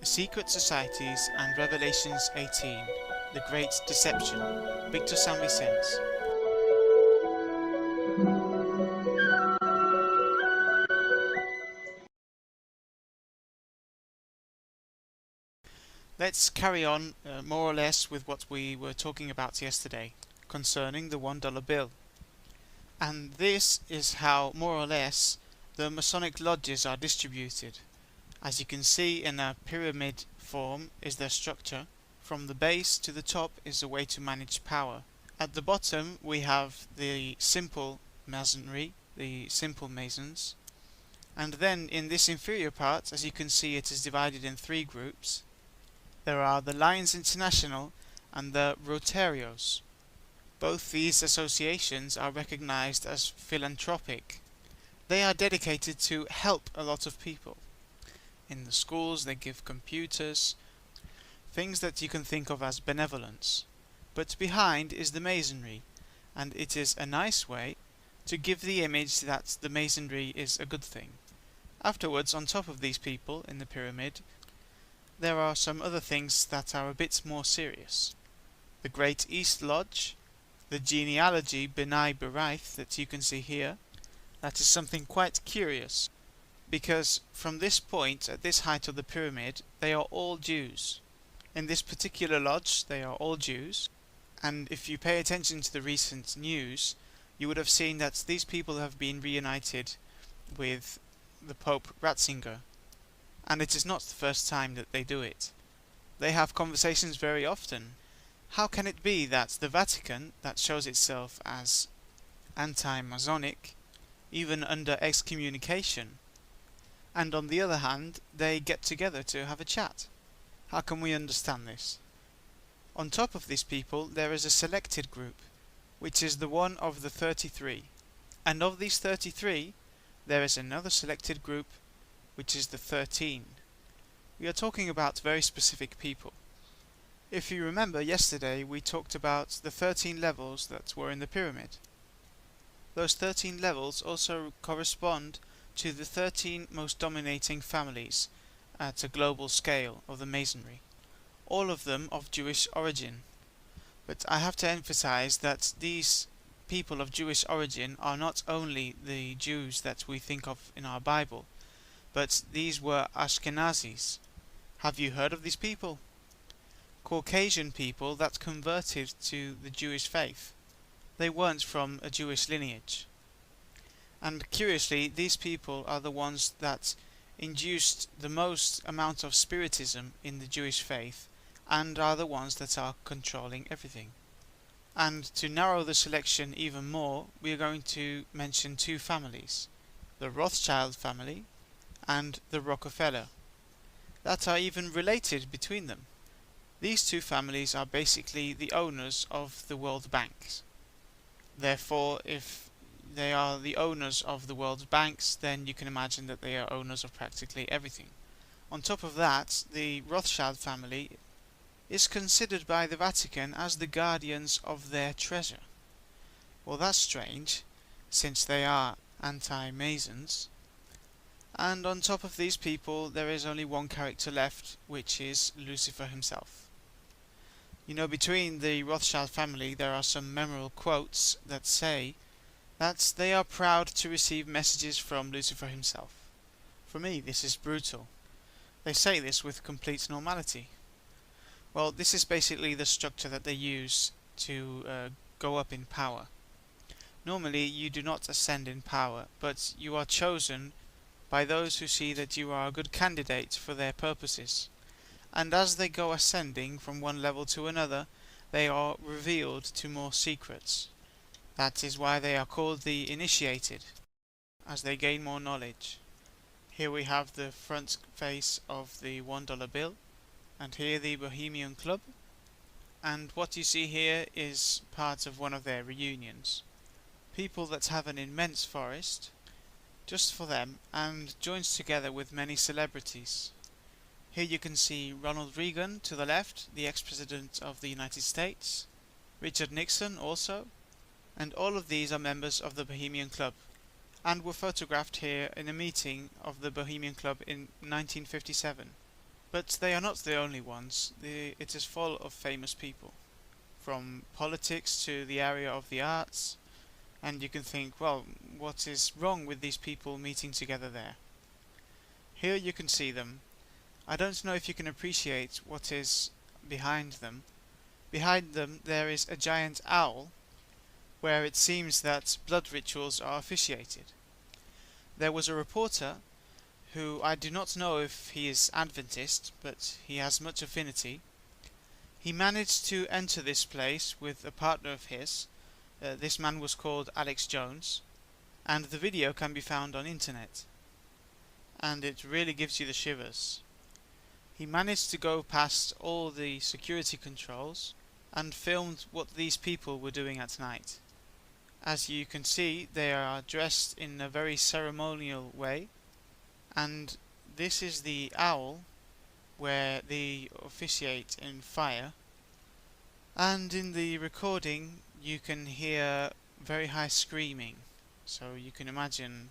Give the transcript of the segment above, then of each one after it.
Secret Societies and Revelations 18, The Great Deception, Victor San Vicente. Let's carry on more or less with what we were talking about yesterday concerning the $1 bill. And this is how more or less the Masonic lodges are distributed. As you can see, in a pyramid form is their structure. From the base to the top is a way to manage power. At the bottom we have the simple masonry, the simple masons. And then in this inferior part, as you can see, it is divided in three groups. There are the Lions International and the Rotarios. Both these associations are recognized as philanthropic. They are dedicated to help a lot of people. In the schools they give computers, things that you can think of as benevolence. But behind is the masonry, and it is a nice way to give the image that the masonry is a good thing. Afterwards, on top of these people in the pyramid, there are some other things that are a bit more serious. The Great East Lodge, the genealogy B'nai B'rith that you can see here, that is something quite curious, because from this point, at this height of the pyramid, they are all Jews. In this particular lodge, they are all Jews, and if you pay attention to the recent news, you would have seen that these people have been reunited with the Pope Ratzinger, and it is not the first time that they do it. They have conversations very often. How can it be that the Vatican, that shows itself as anti-Masonic, even under excommunication, and on the other hand, they get together to have a chat? How can we understand this? On top of these people, there is a selected group, which is the one of the 33. And of these 33, there is another selected group, which is the 13. We are talking about very specific people. If you remember, yesterday we talked about the 13 levels that were in the pyramid. Those 13 levels also correspond to the 13 most dominating families at a global scale of the Masonry, all of them of Jewish origin. But I have to emphasize that these people of Jewish origin are not only the Jews that we think of in our Bible, but these were Ashkenazis. Have you heard of these people? Caucasian people that converted to the Jewish faith. They weren't from a Jewish lineage. And curiously, these people are the ones that induced the most amount of spiritism in the Jewish faith, and are the ones that are controlling everything. And to narrow the selection even more, we are going to mention two families, the Rothschild family and the Rockefeller, that are even related between them. These two families are basically the owners of the World Banks. Therefore, if they are the owners of the world's banks, then you can imagine that they are owners of practically everything. On top of that, the Rothschild family is considered by the Vatican as the guardians of their treasure. Well, that's strange, since they are anti-Masons. And on top of these people, there is only one character left, which is Lucifer himself. You know, between the Rothschild family there are some memorable quotes that say that they are proud to receive messages from Lucifer himself. For me, this is brutal. They say this with complete normality. Well, this is basically the structure that they use to go up in power. Normally, you do not ascend in power, but you are chosen by those who see that you are a good candidate for their purposes. And as they go ascending from one level to another, they are revealed to more secrets. That is why they are called the initiated, as they gain more knowledge. Here we have the front face of the $1 bill, and here the Bohemian Club, and what you see here is part of one of their reunions. People that have an immense forest, just for them, and joins together with many celebrities. Here you can see Ronald Reagan to the left, the ex-president of the United States, Richard Nixon also, and all of these are members of the Bohemian Club, and were photographed here in a meeting of the Bohemian Club in 1957. But they are not the only ones. It is full of famous people, from politics to the area of the arts, and you can think, well, what is wrong with these people meeting together there? Here you can see them. I don't know if you can appreciate what is behind them. Behind them there is a giant owl, where it seems that blood rituals are officiated. There was a reporter, who I do not know if he is Adventist, but he has much affinity. He managed to enter this place with a partner of his. This man was called Alex Jones, and the video can be found on internet. And it really gives you the shivers. He managed to go past all the security controls and filmed what these people were doing at night. As you can see, they are dressed in a very ceremonial way, and this is the owl where they officiate in fire. And in the recording you can hear very high screaming, so you can imagine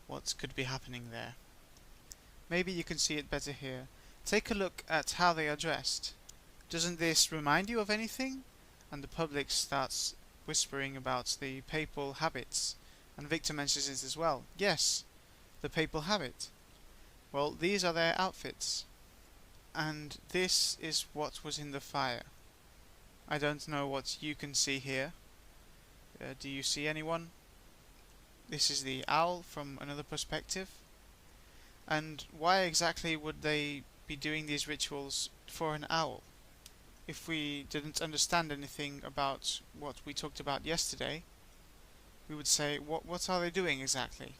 what could be happening there. Maybe you can see it better here. Take a look at how they are dressed. Doesn't this remind you of anything? And the public starts whispering about the papal habits, and Victor mentions it as well. Yes, the papal habit. Well, these are their outfits. And this is what was in the fire. I don't know what you can see here. Do you see anyone? This is the owl from another perspective. And why exactly would they be doing these rituals for an owl? If we didn't understand anything about what we talked about yesterday, we would say, what are they doing exactly?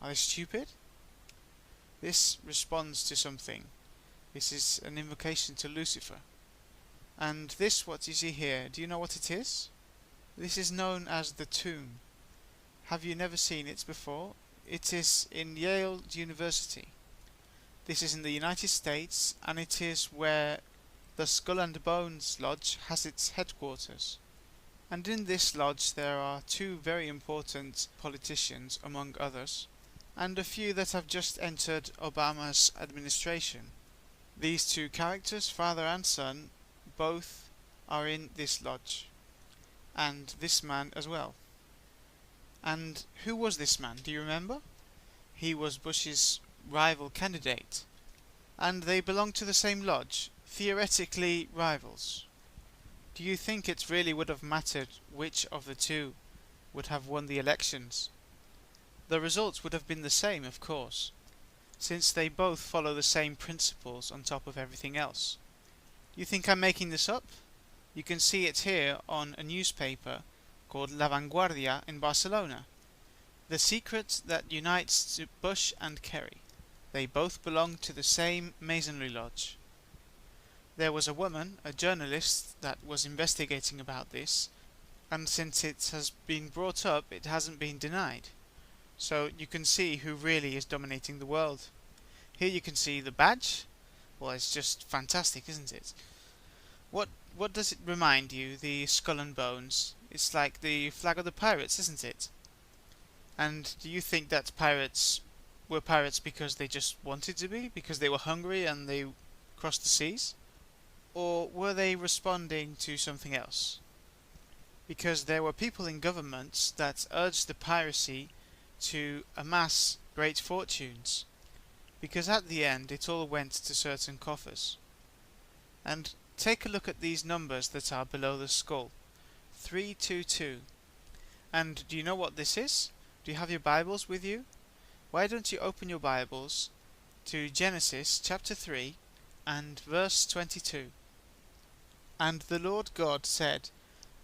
Are they stupid? This responds to something. This is an invocation to Lucifer. And this, what you see here, do you know what it is? This is known as the tomb. Have you never seen it before? It is in Yale University. This is in the United States, and it is where the Skull and Bones Lodge has its headquarters. And in this lodge there are two very important politicians, among others, and a few that have just entered Obama's administration. These two characters, father and son, both are in this lodge, and this man as well. And who was this man? Do you remember? He was Bush's rival candidate, and they belong to the same lodge, theoretically rivals. Do you think it really would have mattered which of the two would have won the elections? The results would have been the same, of course, since they both follow the same principles on top of everything else. You think I'm making this up? You can see it here on a newspaper called La Vanguardia in Barcelona. The secret that unites Bush and Kerry. They both belong to the same Masonry Lodge. There was a woman, a journalist, that was investigating about this, and since it has been brought up, it hasn't been denied. So you can see who really is dominating the world. Here you can see the badge. Well, it's just fantastic, isn't it? What does it remind you, the skull and bones? It's like the flag of the pirates, isn't it? And do you think that pirates were pirates because they just wanted to be? Because they were hungry and they crossed the seas? Or were they responding to something else? Because there were people in governments that urged the piracy to amass great fortunes. Because at the end it all went to certain coffers. And take a look at these numbers that are below the skull. 322. And do you know what this is? Do you have your Bibles with you? Why don't you open your Bibles to Genesis chapter 3 and verse 22. And the Lord God said,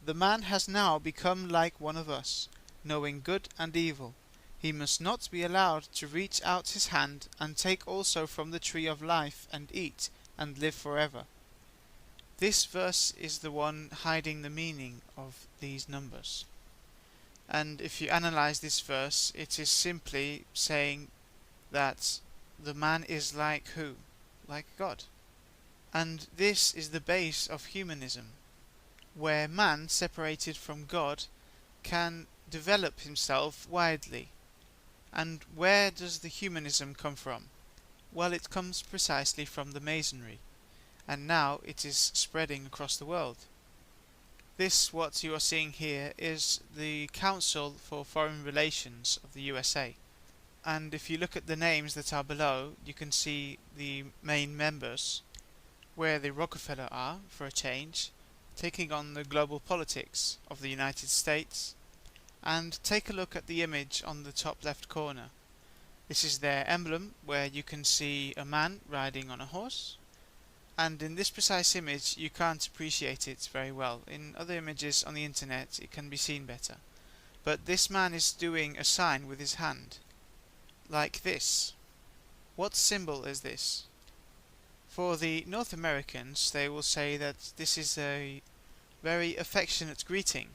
The man has now become like one of us, knowing good and evil. He must not be allowed to reach out his hand and take also from the tree of life and eat and live forever. This verse is the one hiding the meaning of these numbers. And if you analyze this verse, it is simply saying that the man is like who? Like God. And this is the base of humanism, where man, separated from God, can develop himself widely. And where does the humanism come from? Well, it comes precisely from the Masonry, and now it is spreading across the world. This, what you are seeing here, is the Council for Foreign Relations of the USA. And if you look at the names that are below, you can see the main members, where the Rockefeller are, for a change, taking on the global politics of the United States. And take a look at the image on the top left corner. This is their emblem, where you can see a man riding on a horse. And in this precise image you can't appreciate it very well. In other images on the internet it can be seen better. But this man is doing a sign with his hand, like this. What symbol is this? For the North Americans, they will say that this is a very affectionate greeting.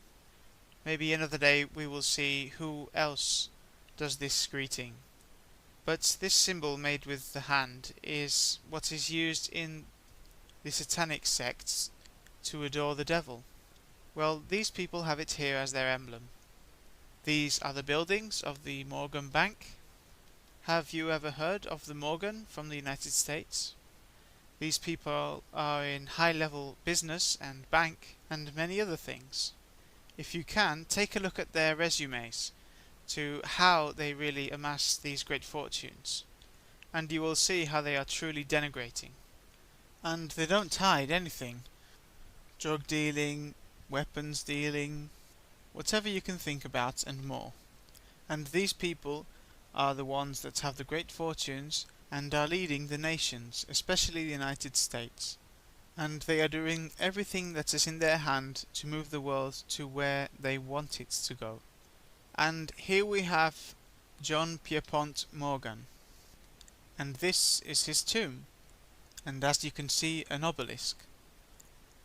Maybe another day we will see who else does this greeting. But this symbol made with the hand is what is used in the satanic sects to adore the devil. Well, these people have it here as their emblem. These are the buildings of the Morgan Bank. Have you ever heard of the Morgan from the United States? These people are in high-level business and bank and many other things. If you can, take a look at their resumes to how they really amass these great fortunes, and you will see how they are truly denigrating. And they don't hide anything. Drug dealing, weapons dealing, whatever you can think about and more. And these people are the ones that have the great fortunes and are leading the nations, especially the United States. And they are doing everything that is in their hand to move the world to where they want it to go. And here we have John Pierpont Morgan. And this is his tomb. And as you can see, an obelisk.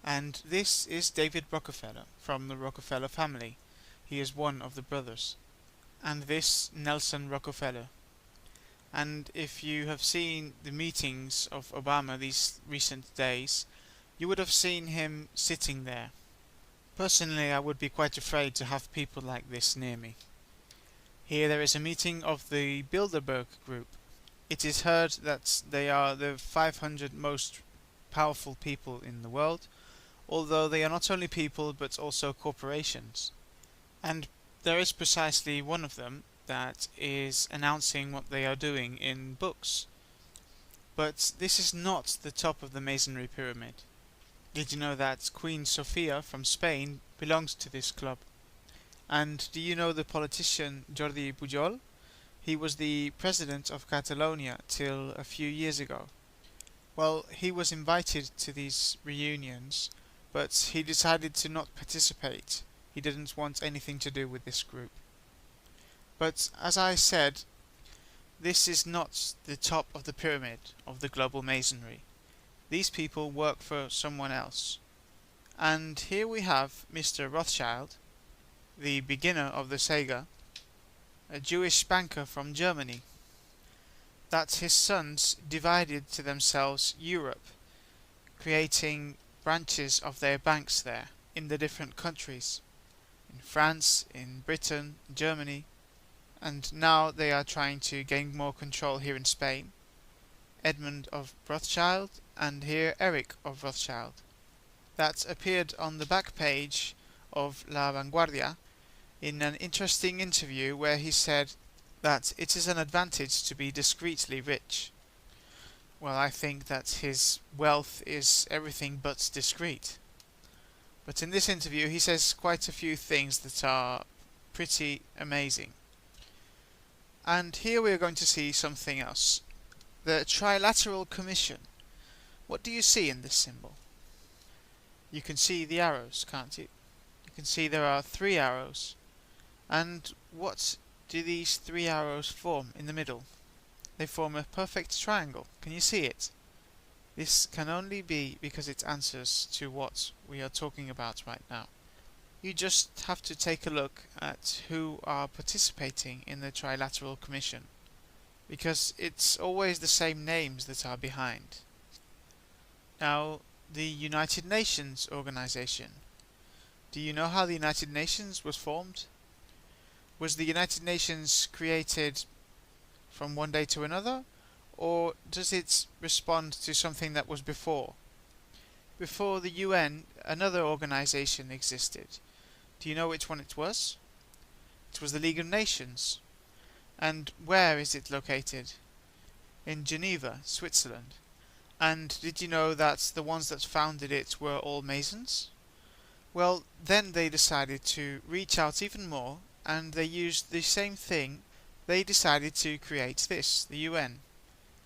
And this is David Rockefeller, from the Rockefeller family. He is one of the brothers. And this, Nelson Rockefeller. And if you have seen the meetings of Obama these recent days, you would have seen him sitting there. Personally, I would be quite afraid to have people like this near me. Here there is a meeting of the Bilderberg group. It is heard that they are the 500 most powerful people in the world, although they are not only people but also corporations. And there is precisely one of them that is announcing what they are doing in books. But this is not the top of the Masonry pyramid. Did you know that Queen Sofia from Spain belongs to this club? And do you know the politician Jordi Pujol? He was the president of Catalonia till a few years ago. Well, he was invited to these reunions, but he decided to not participate. He didn't want anything to do with this group. But as I said, this is not the top of the pyramid of the global Masonry. These people work for someone else. And here we have Mr. Rothschild, the beginner of the Sega, a Jewish banker from Germany, that his sons divided to themselves Europe, creating branches of their banks there in the different countries, in France, in Britain, Germany, and now they are trying to gain more control here in Spain. Edmund of Rothschild, and here Eric of Rothschild. That appeared on the back page of La Vanguardia in an interesting interview where he said that it is an advantage to be discreetly rich. Well, I think that his wealth is everything but discreet. But in this interview he says quite a few things that are pretty amazing. And here we are going to see something else. The Trilateral Commission. What do you see in this symbol? You can see the arrows, can't you? You can see there are 3 arrows. And what do these 3 arrows form in the middle? They form a perfect triangle. Can you see it? This can only be because it answers to what we are talking about right now. You just have to take a look at who are participating in the Trilateral Commission, because it's always the same names that are behind. Now, the United Nations organization. Do you know how the United Nations was formed? Was the United Nations created from one day to another, or does it respond to something that was before? Before the UN, another organization existed. Do you know which one it was? It was the League of Nations. And where is it located? In Geneva, Switzerland. And did you know that the ones that founded it were all Masons? Well, then they decided to reach out even more, and they used the same thing. They decided to create this, the UN,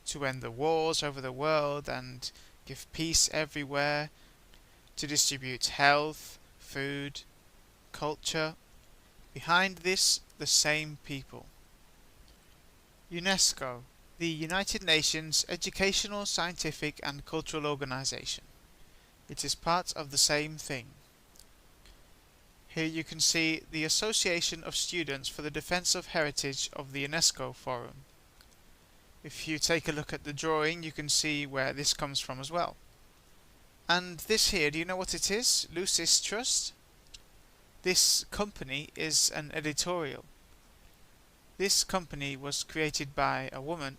to end the wars over the world and give peace everywhere, to distribute health, food, culture. Behind this, the same people. UNESCO, the United Nations Educational, Scientific and Cultural Organization. It is part of the same thing. Here you can see the Association of Students for the Defense of Heritage of the UNESCO Forum. If you take a look at the drawing, you can see where this comes from as well. And this here, do you know what it is? Lucis Trust? This company is an editorial. This company was created by a woman,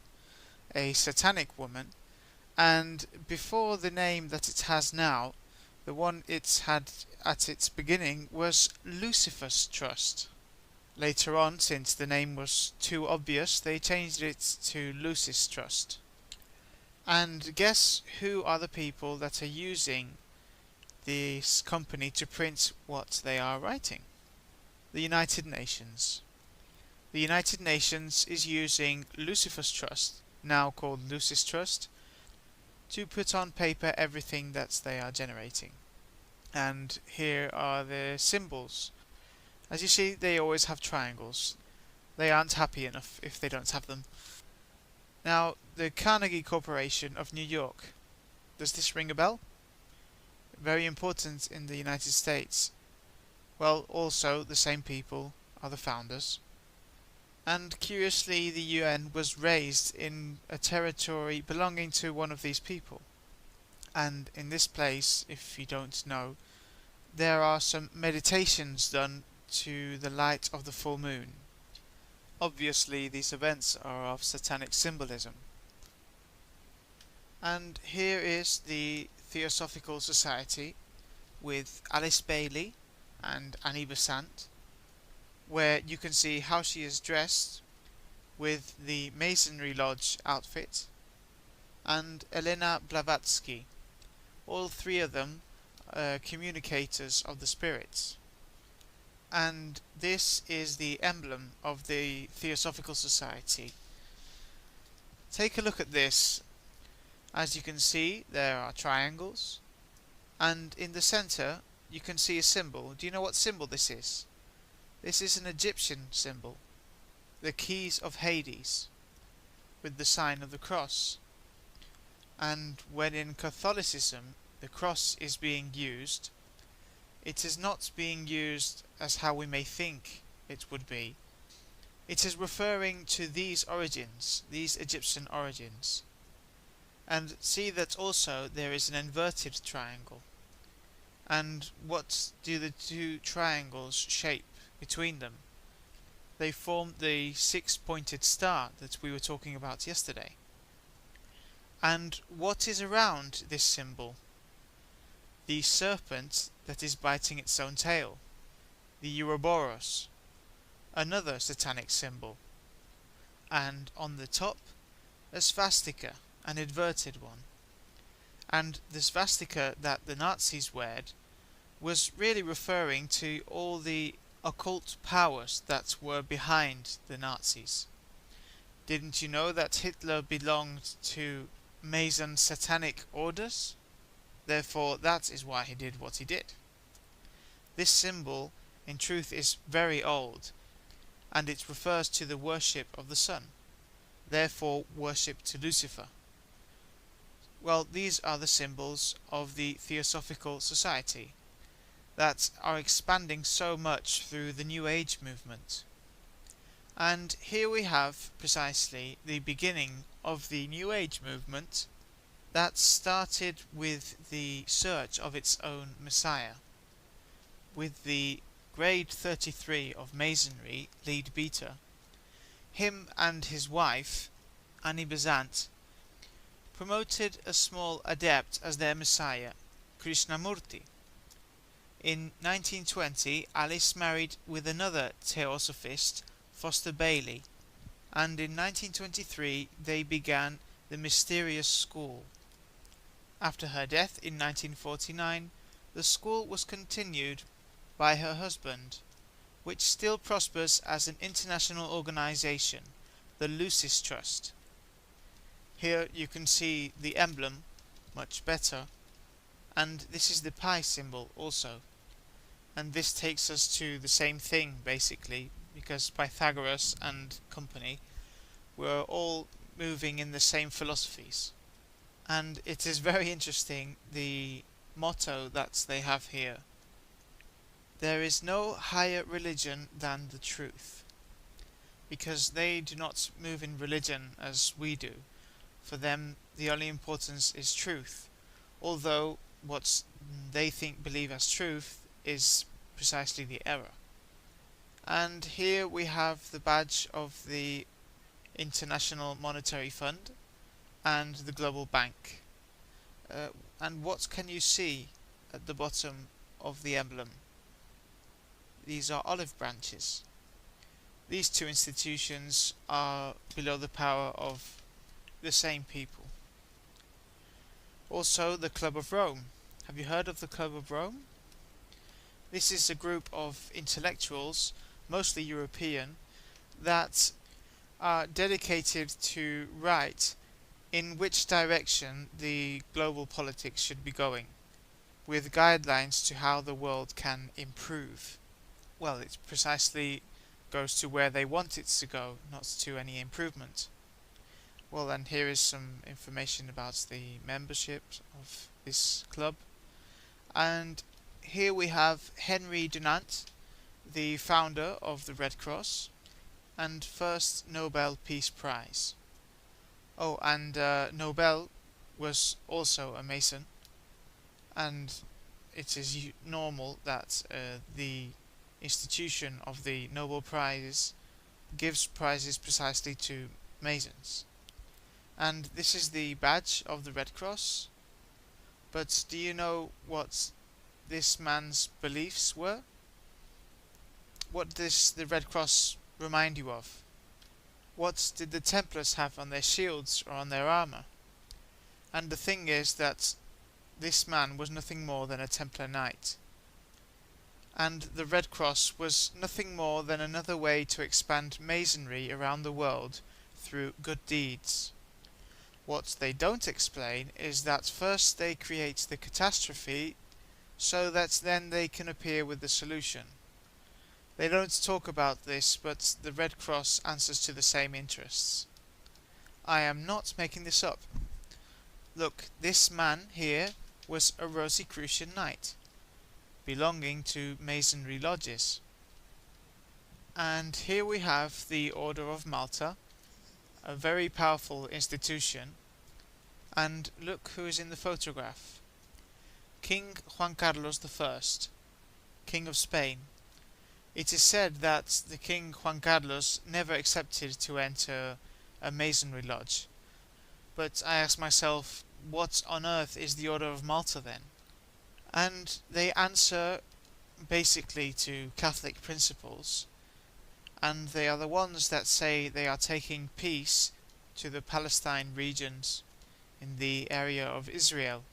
a satanic woman, and before the name that it has now, the one it had at its beginning was Lucifer's Trust. Later on, since the name was too obvious, they changed it to Lucis Trust. And guess who are the people that are using this company to print what they are writing? The United Nations. The United Nations is using Lucifer's Trust, now called Lucis Trust, to put on paper everything that they are generating. And here are the symbols. As you see, they always have triangles. They aren't happy enough if they don't have them. Now, the Carnegie Corporation of New York. Does this ring a bell? Very important in the United States. Well, also the same people are the founders. And curiously, the UN was raised in a territory belonging to one of these people. And in this place, if you don't know, there are some meditations done to the light of the full moon. Obviously, these events are of satanic symbolism. And here is the Theosophical Society with Alice Bailey and Annie Besant, where you can see how she is dressed with the Masonry Lodge outfit, and Elena Blavatsky. All three of them are communicators of the spirits. And this is the emblem of the Theosophical Society. Take a look at this. As you can see, there are triangles, and in the center you can see a symbol. Do you know what symbol this is? This is an Egyptian symbol, the keys of Hades, with the sign of the cross. And when in Catholicism the cross is being used, it is not being used as how we may think it would be. It is referring to these origins, these Egyptian origins. And see that also there is an inverted triangle. And what do the two triangles shape between them? They form the six-pointed star that we were talking about yesterday. And what is around this symbol? The serpent that is biting its own tail, the Ouroboros, another satanic symbol. And on the top, a swastika, an inverted one. And the swastika that the Nazis wore was really referring to all the occult powers that were behind the Nazis. Didn't you know that Hitler belonged to Mason satanic orders? Therefore, that is why he did what he did. This symbol, in truth, is very old, and it refers to the worship of the sun, therefore worship to Lucifer. Well, these are the symbols of the Theosophical Society that are expanding so much through the New Age movement. And here we have precisely the beginning of the New Age movement that started with the search of its own Messiah, with the grade 33 of Masonry, lead Beta. Him and his wife, Annie Besant, promoted a small adept as their messiah, Krishnamurti. In 1920, Alice married with another theosophist, Foster Bailey, and in 1923 they began the Mysterious School. After her death in 1949, the school was continued by her husband, which still prospers as an international organization, the Lucis Trust. Here you can see the emblem much better, and this is the pi symbol also. And this takes us to the same thing basically, because Pythagoras and company were all moving in the same philosophies. And it is very interesting, the motto that they have here. There is no higher religion than the truth. Because they do not move in religion as we do. For them, the only importance is truth, although what they believe as truth is precisely the error. And here we have the badge of the International Monetary Fund and the Global Bank. And what can you see at the bottom of the emblem? These are olive branches. These two institutions are below the power of the same people. Also, the Club of Rome. Have you heard of the Club of Rome? This is a group of intellectuals, mostly European, that are dedicated to write in which direction the global politics should be going, with guidelines to how the world can improve. Well, it precisely goes to where they want it to go, not to any improvement. Well, and here is some information about the membership of this club. And here we have Henry Dunant, the founder of the Red Cross, and first Nobel Peace Prize. Oh, and Nobel was also a Mason, and it is normal that the institution of the Nobel Prize gives prizes precisely to Masons. And this is the badge of the Red Cross. But do you know what this man's beliefs were? What does the Red Cross remind you of? What did the Templars have on their shields or on their armour? And the thing is that this man was nothing more than a Templar Knight. And the Red Cross was nothing more than another way to expand Masonry around the world through good deeds. What they don't explain is that first they create the catastrophe so that then they can appear with the solution. They don't talk about this, but the Red Cross answers to the same interests. I am not making this up. Look, this man here was a Rosicrucian knight, belonging to Masonry lodges. And here we have the Order of Malta, a very powerful institution, and look who is in the photograph. King Juan Carlos I, King of Spain. It is said that the King Juan Carlos never accepted to enter a Masonry lodge, but I ask myself, what on earth is the Order of Malta then? And they answer basically to Catholic principles, and they are the ones that say they are taking peace to the Palestine regions in the area of Israel,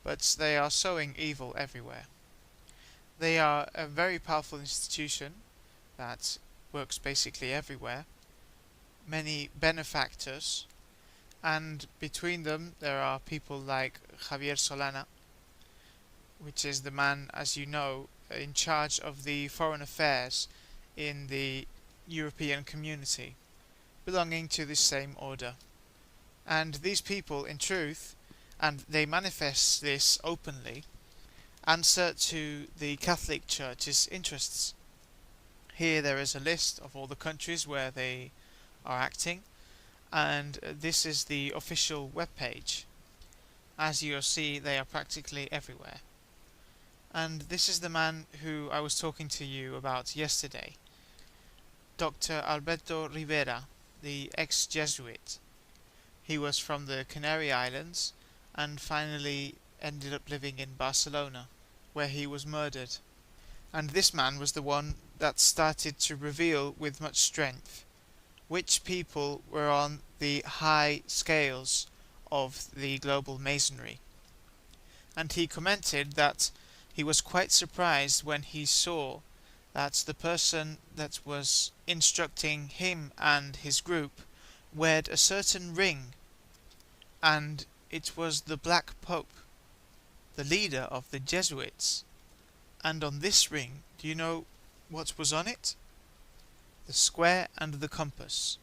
but they are sowing evil everywhere. They are a very powerful institution that works basically everywhere, many benefactors, and between them there are people like Javier Solana, which is the man, as you know, in charge of the foreign affairs in the European community, belonging to this same order. And these people, in truth, and they manifest this openly, answer to the Catholic Church's interests. Here there is a list of all the countries where they are acting, and this is the official web page. As you'll see, they are practically everywhere. And this is the man who I was talking to you about yesterday, Dr. Alberto Rivera, the ex-Jesuit. He was from the Canary Islands and finally ended up living in Barcelona, where he was murdered. And this man was the one that started to reveal with much strength which people were on the high scales of the global masonry. And he commented that he was quite surprised when he saw that the person that was instructing him and his group wore a certain ring, and it was the Black Pope, the leader of the Jesuits. And on this ring, do you know what was on it? The square and the compass.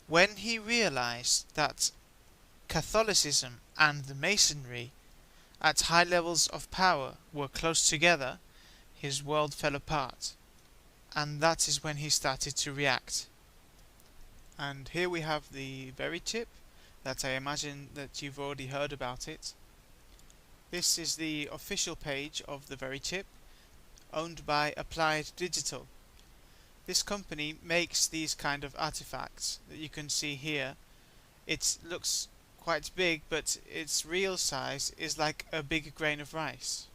When he realized that Catholicism and the Masonry at high levels of power were close together, his world fell apart. And that is when he started to react. And here we have the very chip that I imagine that you've already heard about it. This is the official page of the very chip, owned by Applied Digital. This company makes these kind of artifacts that you can see here. It looks quite big, but its real size is like a big grain of rice.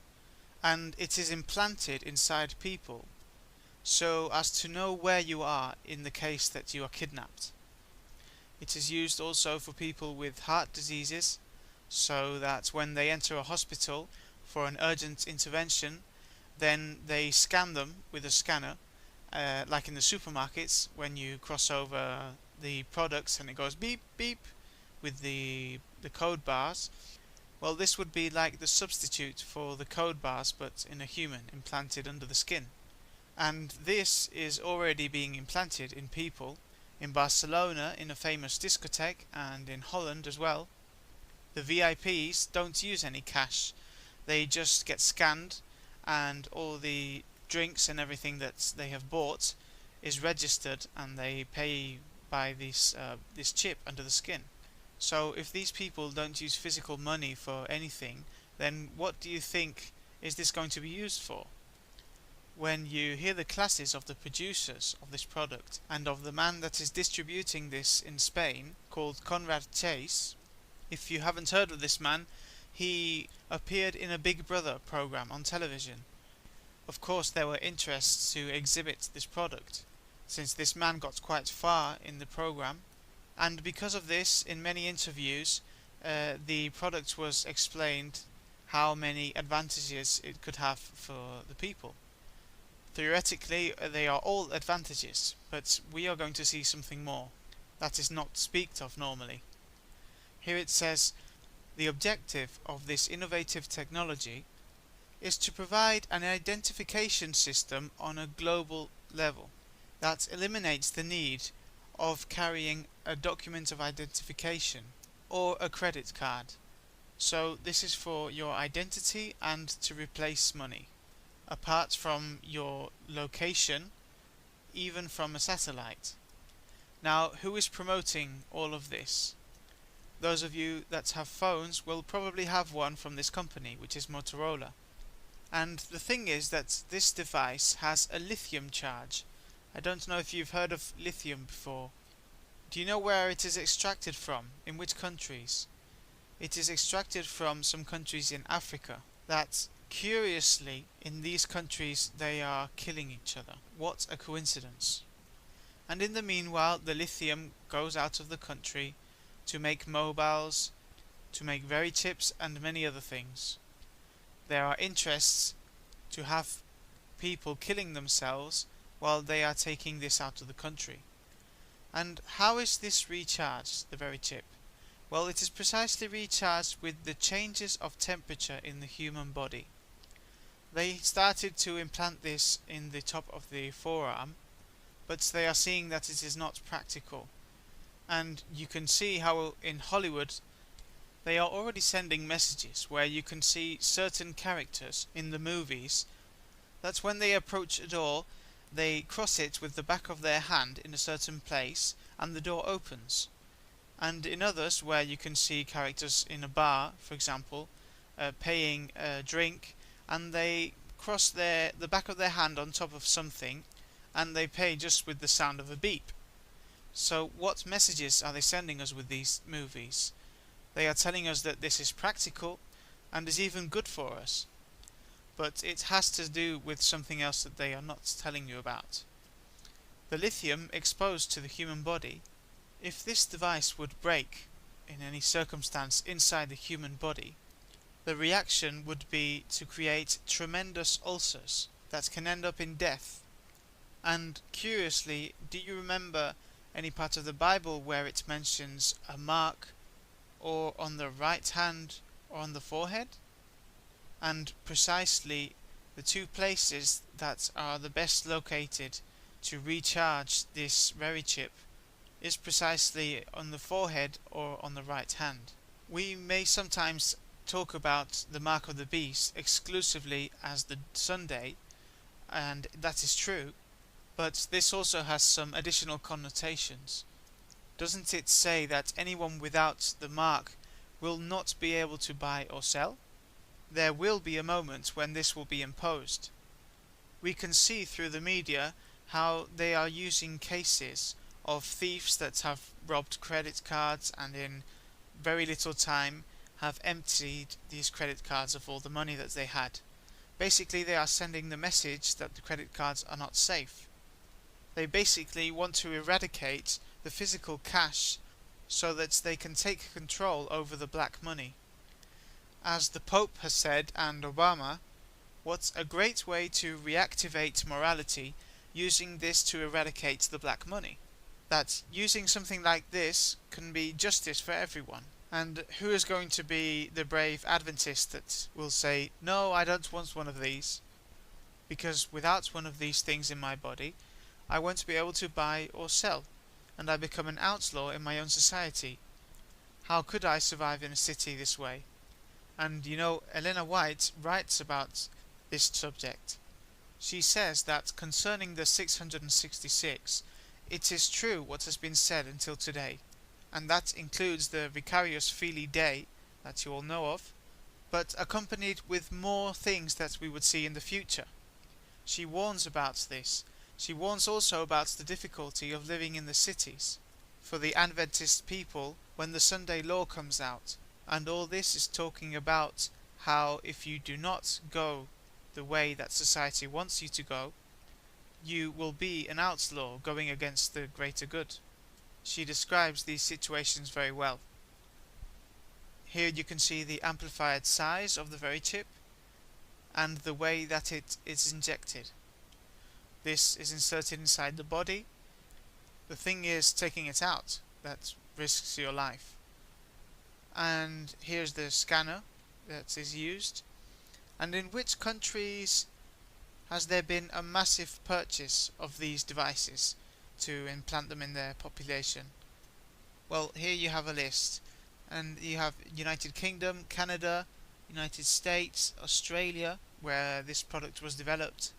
And it is implanted inside people, so as to know where you are in the case that you are kidnapped. It is used also for people with heart diseases, so that when they enter a hospital for an urgent intervention, then they scan them with a scanner, like in the supermarkets when you cross over the products and it goes beep beep with the code bars. Well, this would be like the substitute for the code bars, but in a human implanted under the skin. And this is already being implanted in people in Barcelona in a famous discotheque, and in Holland as well. The VIPs don't use any cash, they just get scanned, and all the drinks and everything that they have bought is registered, and they pay by this chip under the skin. So if these people don't use physical money for anything, then what do you think is this going to be used for? When you hear the classes of the producers of this product and of the man that is distributing this in Spain, called Conrad Chase, if you haven't heard of this man, he appeared in a Big Brother program on television. Of course, there were interests to exhibit this product, since this man got quite far in the program, and because of this, in many interviews, the product was explained how many advantages it could have for the people. Theoretically, they are all advantages, but we are going to see something more that is not speaked of normally. Here it says, the objective of this innovative technology is to provide an identification system on a global level that eliminates the need of carrying a document of identification or a credit card. So this is for your identity and to replace money, apart from your location, even from a satellite. Now, who is promoting all of this? Those of you that have phones will probably have one from this company, which is Motorola. And the thing is that this device has a lithium charge. I don't know if you've heard of lithium before. Do you know where it is extracted from? In which countries? It is extracted from some countries in Africa that, curiously, in these countries they are killing each other. What a coincidence. And in the meanwhile, the lithium goes out of the country to make mobiles, to make very chips and many other things. There are interests to have people killing themselves while they are taking this out of the country. And how is this recharged, the very chip? Well, it is precisely recharged with the changes of temperature in the human body. They started to implant this in the top of the forearm, but they are seeing that it is not practical. And you can see how in Hollywood they are already sending messages where you can see certain characters in the movies that when they approach a door, they cross it with the back of their hand in a certain place and the door opens. And in others where you can see characters in a bar, for example, paying a drink, and they cross the back of their hand on top of something and they pay just with the sound of a beep. So what messages are they sending us with these movies? They are telling us that this is practical and is even good for us. But it has to do with something else that they are not telling you about. The lithium exposed to the human body, if this device would break in any circumstance inside the human body, the reaction would be to create tremendous ulcers that can end up in death. And curiously, do you remember any part of the Bible where it mentions a mark or on the right hand or on the forehead? And precisely the two places that are the best located to recharge this very chip is precisely on the forehead or on the right hand. We may sometimes talk about the mark of the beast exclusively as the Sunday, and that is true, but this also has some additional connotations. Doesn't it say that anyone without the mark will not be able to buy or sell? There will be a moment when this will be imposed. We can see through the media how they are using cases of thieves that have robbed credit cards and in very little time have emptied these credit cards of all the money that they had. Basically, they are sending the message that the credit cards are not safe. They basically want to eradicate the physical cash so that they can take control over the black money. As the Pope has said, and Obama, what a great way to reactivate morality using this to eradicate the black money. That using something like this can be justice for everyone. And who is going to be the brave Adventist that will say, no, I don't want one of these, because without one of these things in my body, I won't be able to buy or sell, and I become an outlaw in my own society. How could I survive in a city this way? And you know, Elena White writes about this subject. She says that concerning the 666, it is true what has been said until today, and that includes the Vicarius Filii Dei that you all know of, but accompanied with more things that we would see in the future. She warns about this. She warns also about the difficulty of living in the cities for the Adventist people when the Sunday law comes out, and all this is talking about how if you do not go the way that society wants you to go, you will be an outlaw going against the greater good. She describes these situations very well. Here you can see the amplified size of the very chip and the way that it is injected. This is inserted inside the body. The thing is taking it out that risks your life. And here's the scanner that is used. And in which countries has there been a massive purchase of these devices to implant them in their population? Well, here you have a list, and you have United Kingdom, Canada, United States, Australia, where this product was developed,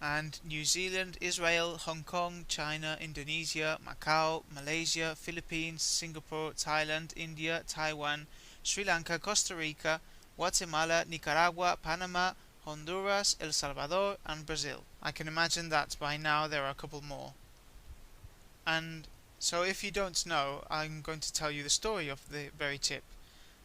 and New Zealand, Israel, Hong Kong, China, Indonesia, Macau, Malaysia, Philippines, Singapore, Thailand, India, Taiwan, Sri Lanka, Costa Rica, Guatemala, Nicaragua, Panama, Honduras, El Salvador, and Brazil. I can imagine that by now there are a couple more. And so if you don't know, I'm going to tell you the story of the very chip.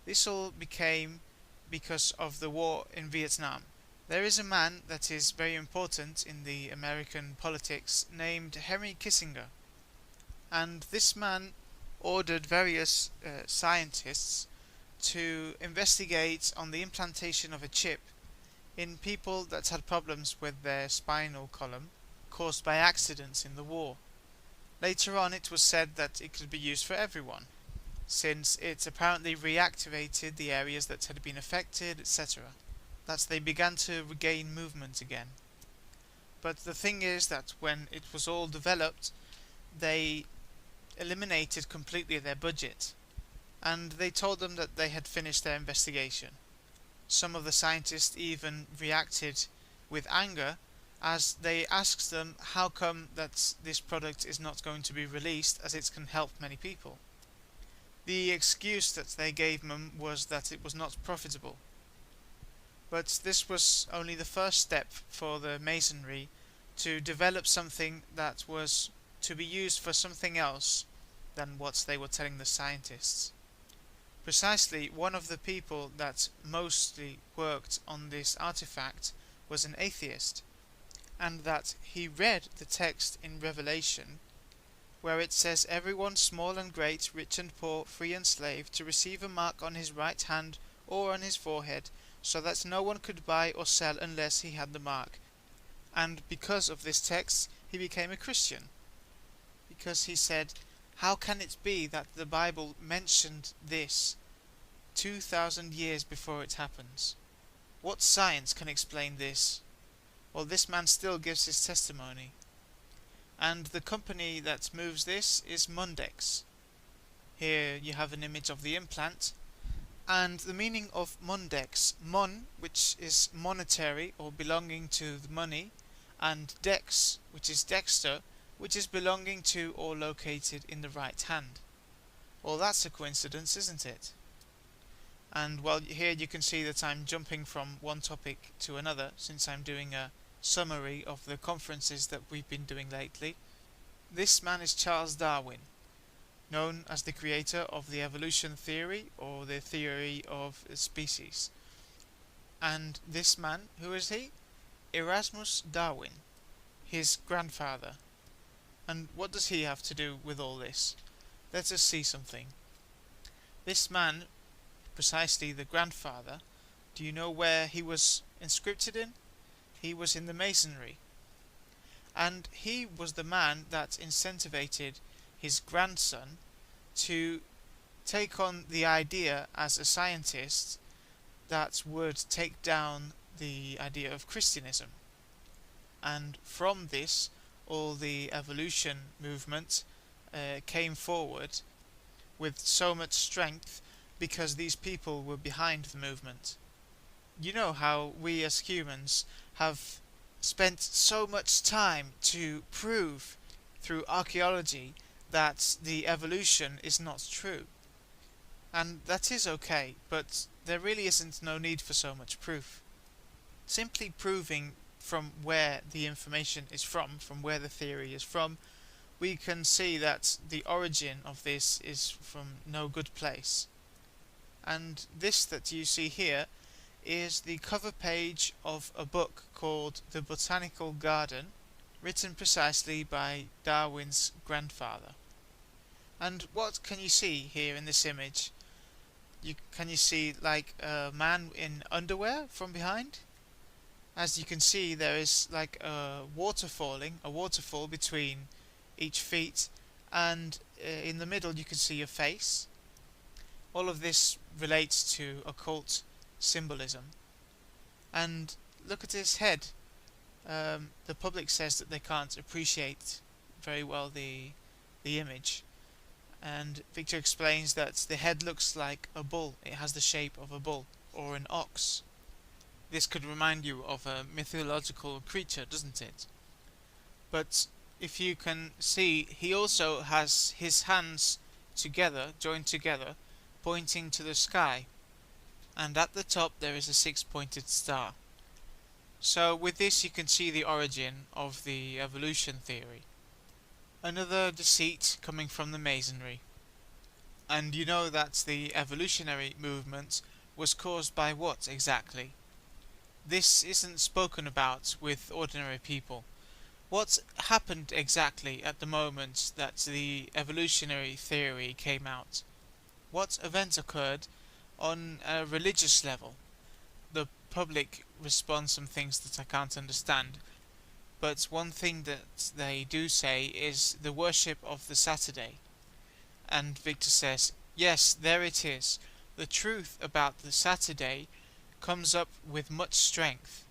This all became because of the war in Vietnam. There is a man that is very important in the American politics named Henry Kissinger. And this man ordered various scientists to investigate on the implantation of a chip in people that had problems with their spinal column caused by accidents in the war. Later on it was said that it could be used for everyone, since it apparently reactivated the areas that had been affected, etc. That they began to regain movement again. But the thing is that when it was all developed, they eliminated completely their budget, and they told them that they had finished their investigation. Some of the scientists even reacted with anger as they asked them how come that this product is not going to be released as it can help many people. The excuse that they gave them was that it was not profitable. But this was only the first step for the Masonry to develop something that was to be used for something else than what they were telling the scientists. Precisely, one of the people that mostly worked on this artifact was an atheist, and that he read the text in Revelation where it says, "Everyone small and great, rich and poor, free and slave, to receive a mark on his right hand or on his forehead, so that no one could buy or sell unless he had the mark." And because of this text he became a Christian, because he said, how can it be that the Bible mentioned this 2,000 years before it happens? What science can explain this? Well, this man still gives his testimony. And the company that moves this is Mundex. Here you have an image of the implant, and the meaning of Mundex, mon, which is monetary or belonging to the money, and dex, which is dexter, which is belonging to or located in the right hand. Well, that's a coincidence, isn't it? And well, here you can see that I'm jumping from one topic to another, since I'm doing a summary of the conferences that we've been doing lately. This man is Charles Darwin, known as the creator of the evolution theory, or the theory of species. And this man, who is he? Erasmus Darwin, his grandfather. And what does he have to do with all this? Let us see something. This man, precisely the grandfather, do you know where he was inscripted in? He was in the Masonry. And he was the man that incentivated his grandson to take on the idea as a scientist that would take down the idea of Christianism. And from this, all the evolution movement came forward with so much strength because these people were behind the movement. You know how we as humans have spent so much time to prove through archaeology that the evolution is not true. And that is okay, but there really isn't no need for so much proof. Simply proving from where the information is from where the theory is from, we can see that the origin of this is from no good place. And this that you see here is the cover page of a book called The Botanical Garden, written precisely by Darwin's grandfather. And what can you see here in this image? Can you see like a man in underwear from behind? As you can see, there is like a waterfall between each feet, and in the middle you can see a face. All of this relates to occult symbolism. And look at his head. The public says that they can't appreciate very well the image. And Victor explains that the head looks like a bull. It has the shape of a bull or an ox. This could remind you of a mythological creature, doesn't it? But if you can see, he also has his hands together, joined together, pointing to the sky. And at the top there is a six-pointed star. So with this you can see the origin of the evolution theory. Another deceit coming from the Masonry. And you know that the evolutionary movement was caused by what exactly? This isn't spoken about with ordinary people. What happened exactly at the moment that the evolutionary theory came out? What event occurred on a religious level? The public responds some things that I can't understand, but one thing that they do say is the worship of the Saturday. And Victor says, yes, there it is. The truth about the Saturday comes up with much strength.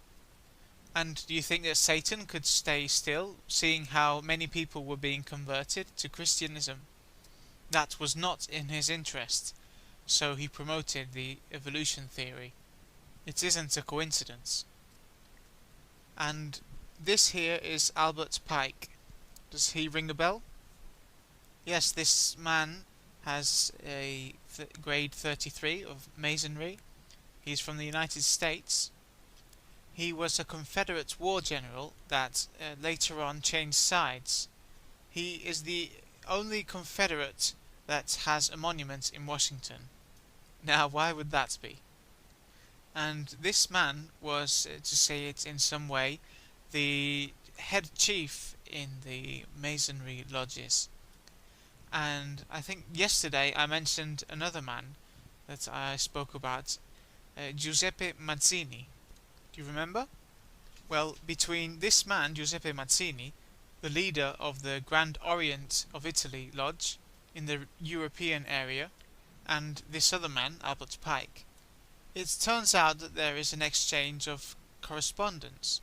And do you think that Satan could stay still, seeing how many people were being converted to Christianism? That was not in his interest, so he promoted the evolution theory. It isn't a coincidence. And this here is Albert Pike. Does he ring a bell? Yes, this man has a grade 33 of Masonry. He's from the United States. He was a Confederate war general that later on changed sides. He is the only Confederate that has a monument in Washington. Now, why would that be? And this man was, to say it in some way, the head chief in the Masonry lodges. And I think yesterday I mentioned another man that I spoke about, Giuseppe Mazzini. Do you remember? Well, between this man, Giuseppe Mazzini, the leader of the Grand Orient of Italy Lodge in the European area, and this other man, Albert Pike, it turns out that there is an exchange of correspondence.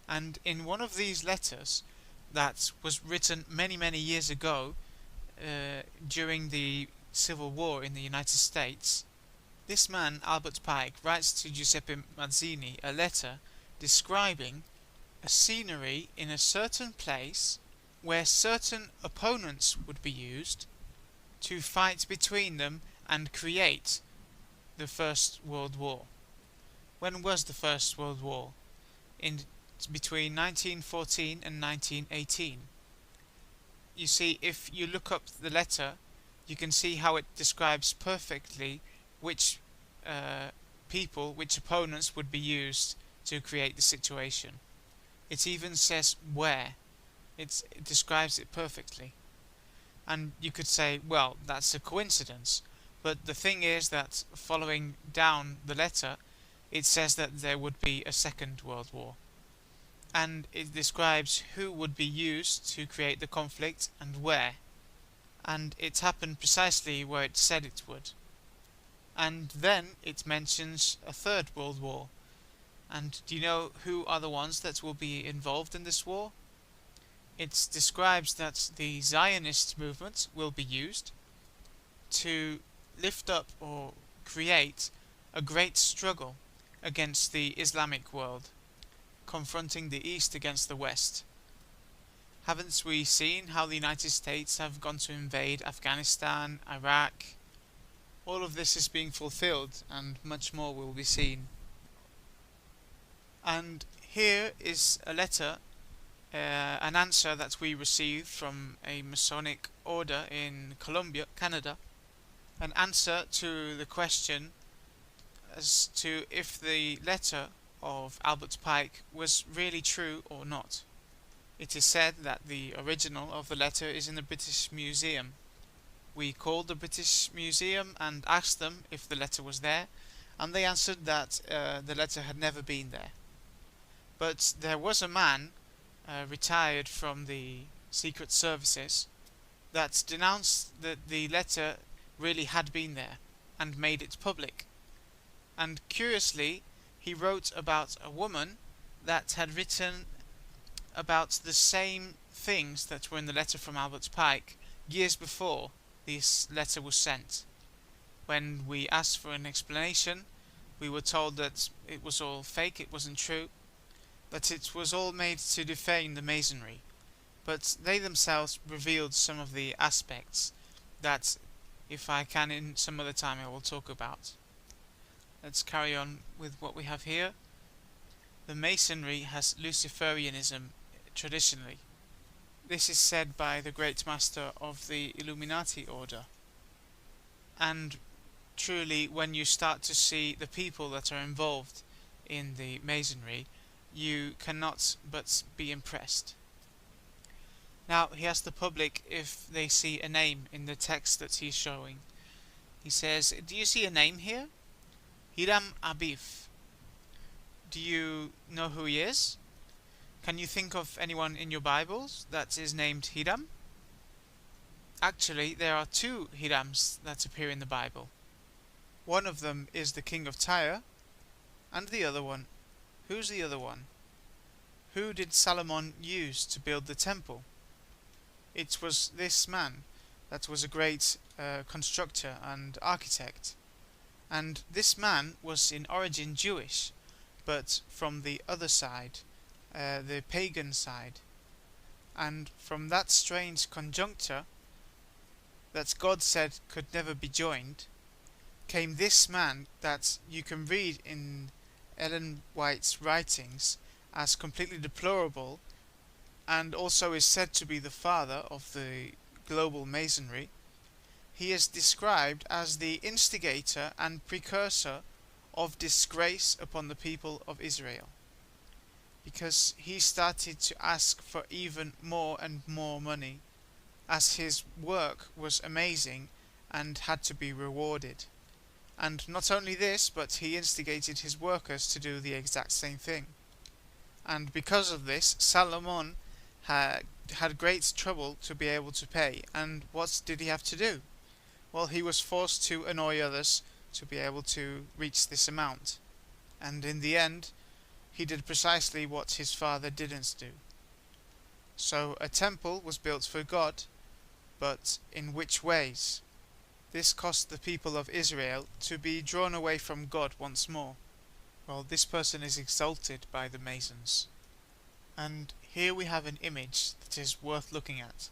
And in one of these letters that was written many, many years ago, during the Civil War in the United States, this man, Albert Pike, writes to Giuseppe Mazzini a letter describing a scenery in a certain place where certain opponents would be used to fight between them and create the First World War. When was the First World War? Between 1914 and 1918. You see, if you look up the letter, you can see how it describes perfectly which which opponents would be used to create the situation. It even says where. It describes it perfectly. And you could say, well, that's a coincidence. But the thing is that following down the letter, it says that there would be a Second World War. And it describes who would be used to create the conflict and where. And it happened precisely where it said it would. And then it mentions a Third World War. And do you know who are the ones that will be involved in this war? It describes that the Zionist movement will be used to lift up or create a great struggle against the Islamic world, confronting the East against the West. Haven't we seen how the United States have gone to invade Afghanistan, Iraq? All of this is being fulfilled, and much more will be seen. And here is a letter, an answer that we received from a Masonic order in Columbia, Canada. An answer to the question as to if the letter of Albert Pike was really true or not. It is said that the original of the letter is in the British Museum. We called the British Museum and asked them if the letter was there, and they answered that the letter had never been there. But there was a man, retired from the Secret Services, that denounced that the letter really had been there, and made it public. And curiously, he wrote about a woman that had written about the same things that were in the letter from Albert Pike years before this letter was sent. When we asked for an explanation, we were told that it was all fake, it wasn't true, that it was all made to defame the Masonry. But they themselves revealed some of the aspects that, if I can in some other time, I will talk about. Let's carry on with what we have here. The Masonry has Luciferianism traditionally. This is said by the Great Master of the Illuminati order. And truly, when you start to see the people that are involved in the Masonry, you cannot but be impressed. Now, he asks the public if they see a name in the text that he's showing. He says, do you see a name here? Hiram Abif. Do you know who he is? Can you think of anyone in your Bibles that is named Hiram? Actually, there are two Hirams that appear in the Bible. One of them is the king of Tyre, and the other one. Who's the other one? Who did Solomon use to build the temple? It was this man that was a great constructor and architect. And this man was in origin Jewish, but from the other side, the pagan side. And from that strange conjuncture that God said could never be joined, came this man that you can read in Ellen White's writings as completely deplorable, and also is said to be the father of the global masonry, he is described as the instigator and precursor of disgrace upon the people of Israel, because he started to ask for even more and more money, as his work was amazing and had to be rewarded. And not only this, but he instigated his workers to do the exact same thing. And because of this, Solomon had great trouble to be able to pay. And what did he have to do? Well, he was forced to annoy others to be able to reach this amount. And in the end, he did precisely what his father didn't do. So a temple was built for God, but in which ways? This caused the people of Israel to be drawn away from God once more. Well, this person is exalted by the Masons. And here we have an image that is worth looking at.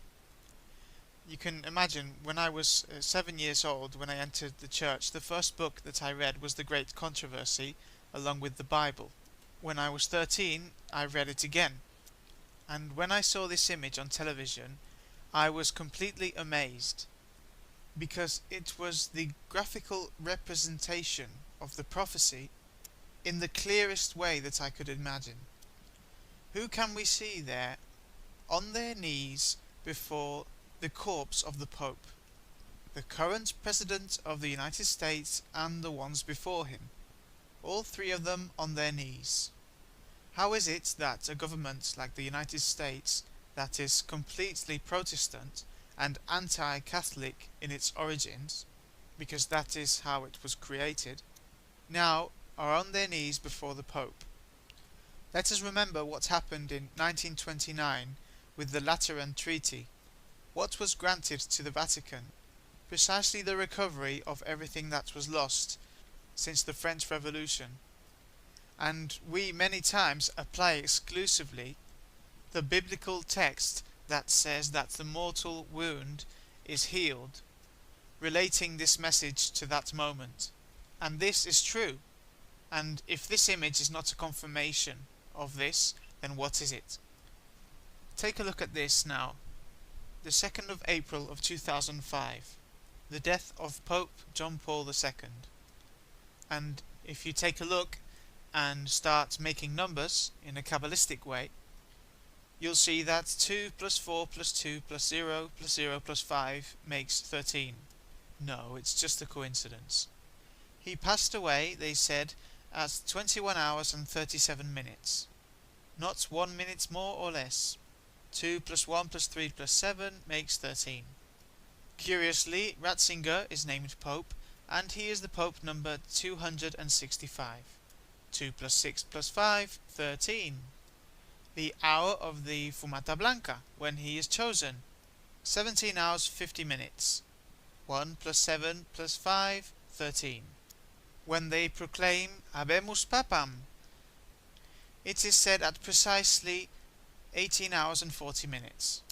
You can imagine, when I was 7 years old, when I entered the church, the first book that I read was The Great Controversy, along with the Bible. When I was 13, I read it again. And when I saw this image on television, I was completely amazed, because it was the graphical representation of the prophecy in the clearest way that I could imagine. Who can we see there on their knees before the corpse of the Pope? The current President of the United States and the ones before him. All three of them on their knees. How is it that a government like the United States, that is completely Protestant and anti-Catholic in its origins, because that is how it was created, now are on their knees before the Pope? Let us remember what happened in 1929 with the Lateran Treaty. What was granted to the Vatican? Precisely the recovery of everything that was lost since the French Revolution. And we many times apply exclusively the biblical text that says that the mortal wound is healed, relating this message to that moment. And this is true. And if this image is not a confirmation of this, then what is it? Take a look at this now. The 2nd of April of 2005, the death of Pope John Paul II. And if you take a look and start making numbers in a Kabbalistic way, you'll see that 2 plus 4 plus 2 plus 0 plus 0 plus 5 makes 13. No, it's just a coincidence. He passed away, they said, at 21 hours and 37 minutes. Not 1 minute more or less. 2 plus 1 plus 3 plus 7 makes 13. Curiously, Ratzinger is named Pope, and he is the Pope number 265. 2 plus 6 plus 5, 13. The hour of the Fumata Blanca, when he is chosen, 17 hours 50 minutes. 1 plus 7 plus 5, 13. When they proclaim Habemus Papam, it is said at precisely 18 hours and 40 minutes.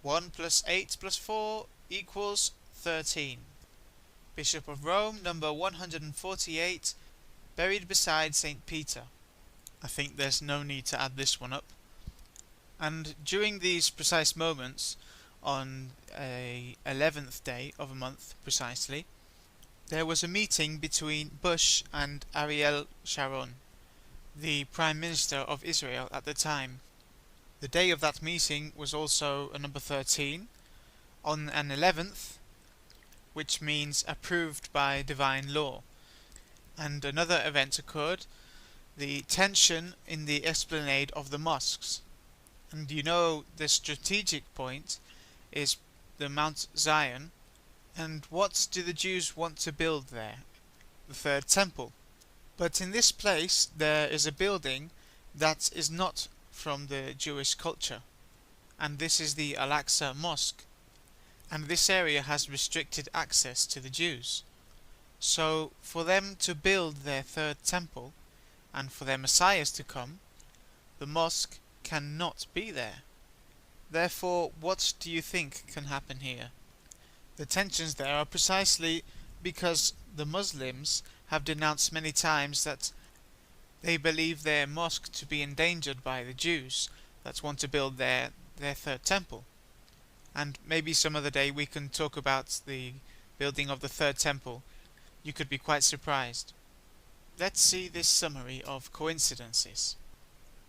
1 plus 8 plus 4 equals 13. Bishop of Rome, number 148, buried beside St. Peter. I think there's no need to add this one up. And during these precise moments, on a 11th day of a month precisely, there was a meeting between Bush and Ariel Sharon, the Prime Minister of Israel at the time. The day of that meeting was also a number 13, on an 11th, which means approved by divine law. And another event occurred, the tension in the esplanade of the mosques. And you know, the strategic point is the Mount Zion. And what do the Jews want to build there? The third temple. But in this place there is a building that is not from the Jewish culture. And this is the Al-Aqsa Mosque. And this area has restricted access to the Jews. So for them to build their third temple, and for their messiahs to come, the mosque cannot be there. Therefore, what do you think can happen here? The tensions there are precisely because the Muslims have denounced many times that they believe their mosque to be endangered by the Jews, that want to build their third temple. And maybe some other day we can talk about the building of the third temple. You could be quite surprised. Let's see this summary of coincidences.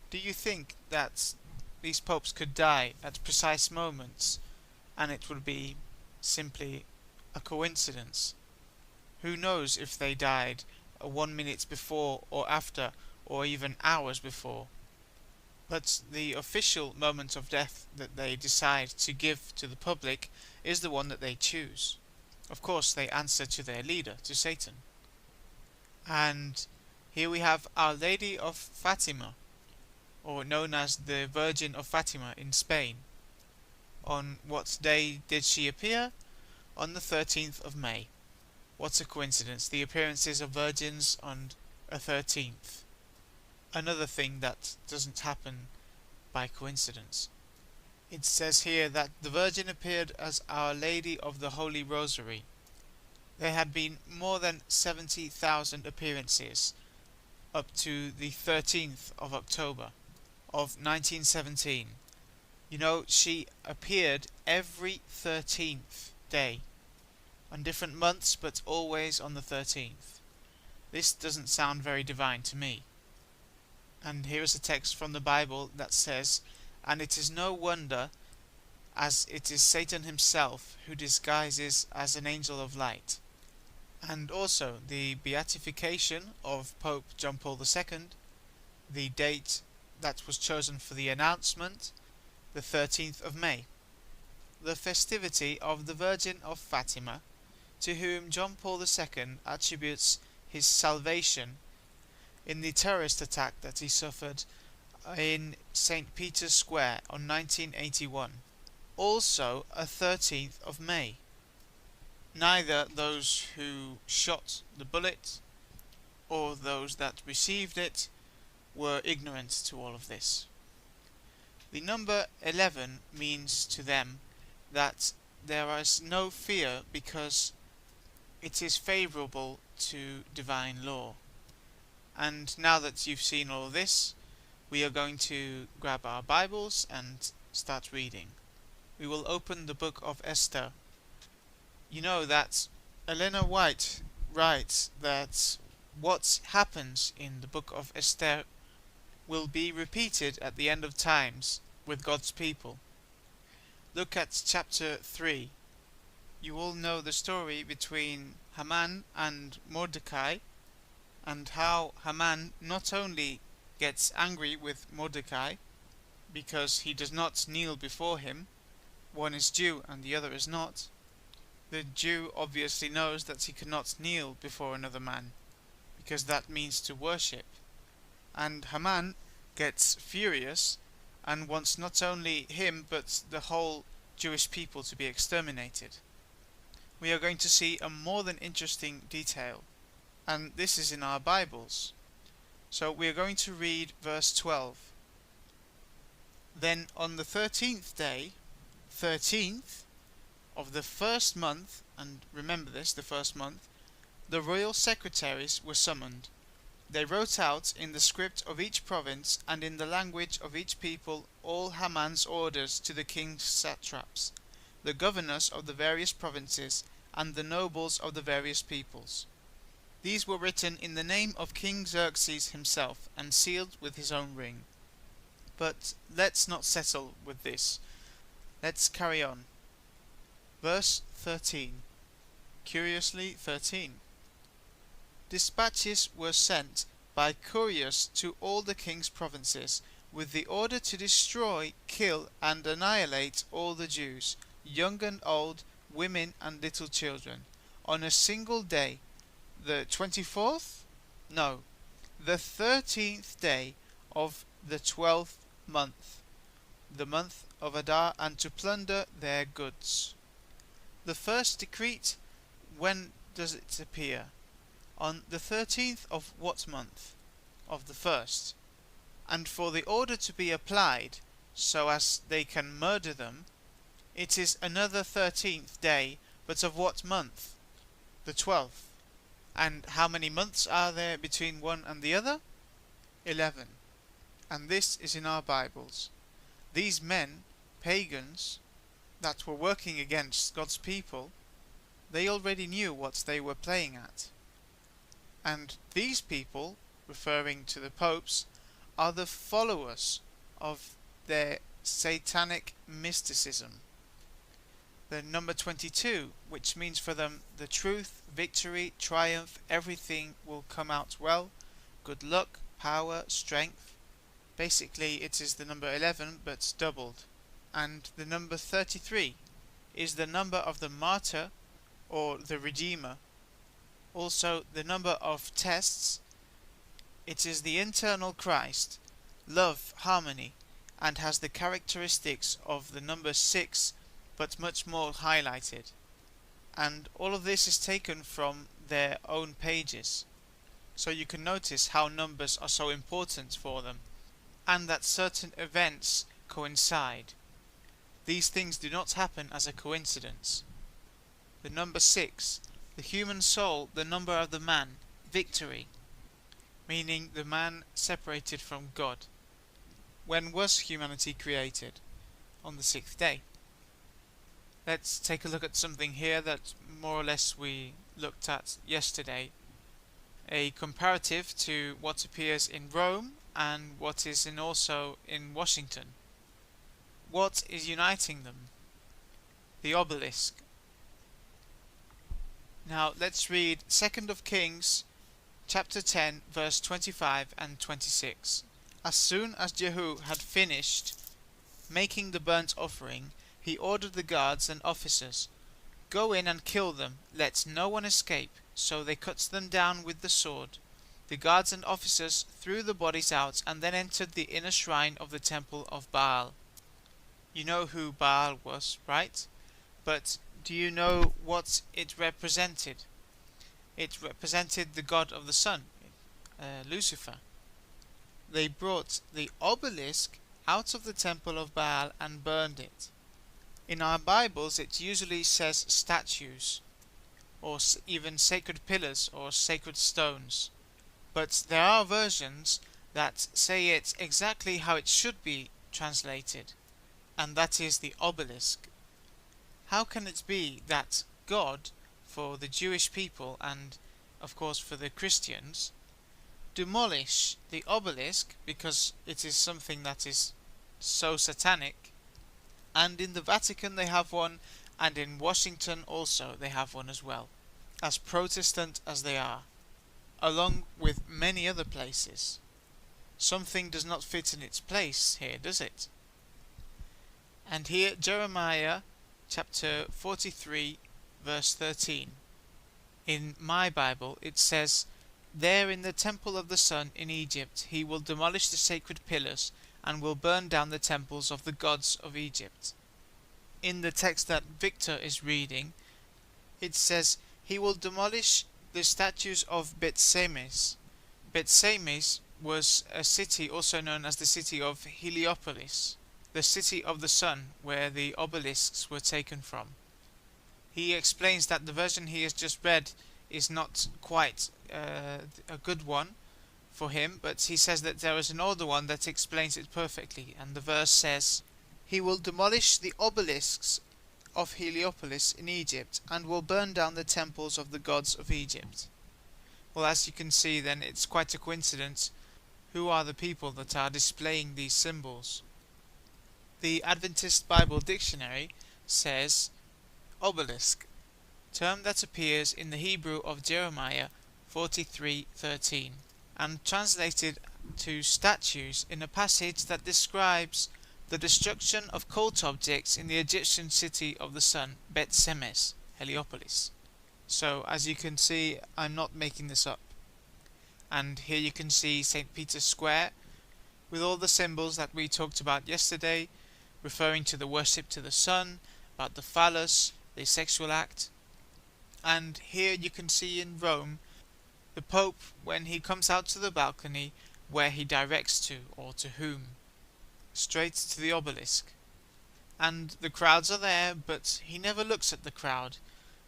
Do you think that these popes could die at precise moments and it would be simply a coincidence? Who knows if they died 1 minute before or after, or even hours before? But the official moment of death that they decide to give to the public is the one that they choose. Of course, they answer to their leader, to Satan. And here we have Our Lady of Fatima, or known as the Virgin of Fatima in Spain. On what day did she appear? On the 13th of May. What a coincidence, the appearances of virgins on a 13th. Another thing that doesn't happen by coincidence. It says here that the Virgin appeared as Our Lady of the Holy Rosary. There had been more than 70,000 appearances up to the 13th of October of 1917. You know, she appeared every 13th day, on different months, but always on the 13th. This doesn't sound very divine to me. And here is a text from the Bible that says, "And it is no wonder, as it is Satan himself who disguises as an angel of light." And also the beatification of Pope John Paul II, the date that was chosen for the announcement, the 13th of May. The festivity of the Virgin of Fatima, to whom John Paul II attributes his salvation in the terrorist attack that he suffered in St. Peter's Square on 1981. Also a 13th of May. Neither those who shot the bullet or those that received it were ignorant to all of this. The number 11 means to them that there is no fear because it is favourable to divine law. And now that you've seen all of this, we are going to grab our Bibles and start reading. We will open the book of Esther. You know that Elena White writes that what happens in the book of Esther will be repeated at the end of times with God's people. Look at chapter 3. You all know the story between Haman and Mordecai, and how Haman not only gets angry with Mordecai because he does not kneel before him, one is Jew and the other is not. The Jew obviously knows that he cannot kneel before another man, because that means to worship. And Haman gets furious and wants not only him but the whole Jewish people to be exterminated. We are going to see a more than interesting detail, and this is in our Bibles. So we are going to read verse 12. Then on the 13th day, 13th of the first month, and remember this, the first month, the royal secretaries were summoned. They wrote out in the script of each province and in the language of each people all Haman's orders to the king's satraps, the governors of the various provinces, and the nobles of the various peoples. These were written in the name of King Xerxes himself, and sealed with his own ring. But let's not settle with this. Let's carry on. Verse 13. Curiously 13. Dispatches were sent by couriers to all the king's provinces, with the order to destroy, kill, and annihilate all the Jews, young and old, women and little children, on a single day, the 24th? No, the 13th day of the 12th month, the month of Adar, and to plunder their goods. The first decree, when does it appear? On the 13th of what month? Of the first. And for the order to be applied, so as they can murder them, it is another 13th day, but of what month? The 12th. And how many months are there between one and the other? 11. And this is in our Bibles. These men, pagans, that were working against God's people, they already knew what they were playing at. And these people, referring to the popes, are the followers of their satanic mysticism. The number 22, which means for them the truth, victory, triumph, everything will come out well, good luck, power, strength. Basically it is the number 11 but doubled. And the number 33 is the number of the martyr or the redeemer. Also the number of tests. It is the internal Christ, love, harmony, and has the characteristics of the number 6 but much more highlighted. And all of this is taken from their own pages. So you can notice how numbers are so important for them, and that certain events coincide. These things do not happen as a coincidence. The number 6, the human soul, the number of the man, victory, meaning the man separated from God. When was humanity created? On the 6th day. Let's take a look at something here that more or less we looked at yesterday. A comparative to what appears in Rome and what is also in Washington. What is uniting them? The obelisk. Now let's read 2nd of Kings chapter 10 verse 25 and 26. As soon as Jehu had finished making the burnt offering, he ordered the guards and officers, "Go in and kill them, let no one escape." So they cut them down with the sword. The guards and officers threw the bodies out and then entered the inner shrine of the temple of Baal. You know who Baal was, right? But do you know what it represented? It represented the god of the sun, Lucifer. They brought the obelisk out of the temple of Baal and burned it. In our Bibles it usually says statues, or even sacred pillars or sacred stones, but there are versions that say it exactly how it should be translated, and that is the obelisk. How can it be that God, for the Jewish people and of course for the Christians, demolish the obelisk because it is something that is so satanic, and in the Vatican they have one, and in Washington also they have one as well, as Protestant as they are, along with many other places? Something does not fit in its place here, does it? And here Jeremiah chapter 43 verse 13. In my Bible it says, "There in the temple of the sun in Egypt he will demolish the sacred pillars and will burn down the temples of the gods of Egypt." In the text that Victor is reading, it says he will demolish the statues of Bet-Semes. Bet-Semes was a city also known as the city of Heliopolis, the city of the sun where the obelisks were taken from. He explains that the version he has just read is not quite a good one for him, but he says that there is an older one that explains it perfectly, and the verse says, "He will demolish the obelisks of Heliopolis in Egypt and will burn down the temples of the gods of Egypt." Well, as you can see then, it's quite a coincidence who are the people that are displaying these symbols. The Adventist Bible Dictionary says obelisk, term that appears in the Hebrew of Jeremiah 43:13, and translated to statues in a passage that describes the destruction of cult objects in the Egyptian city of the sun, Bet-Semes, Heliopolis. So as you can see, I'm not making this up. And here you can see St. Peter's Square with all the symbols that we talked about yesterday, referring to the worship to the sun, about the phallus, the sexual act. And here you can see in Rome the Pope when he comes out to the balcony where he directs to, or to whom, straight to the obelisk. And the crowds are there, but he never looks at the crowd.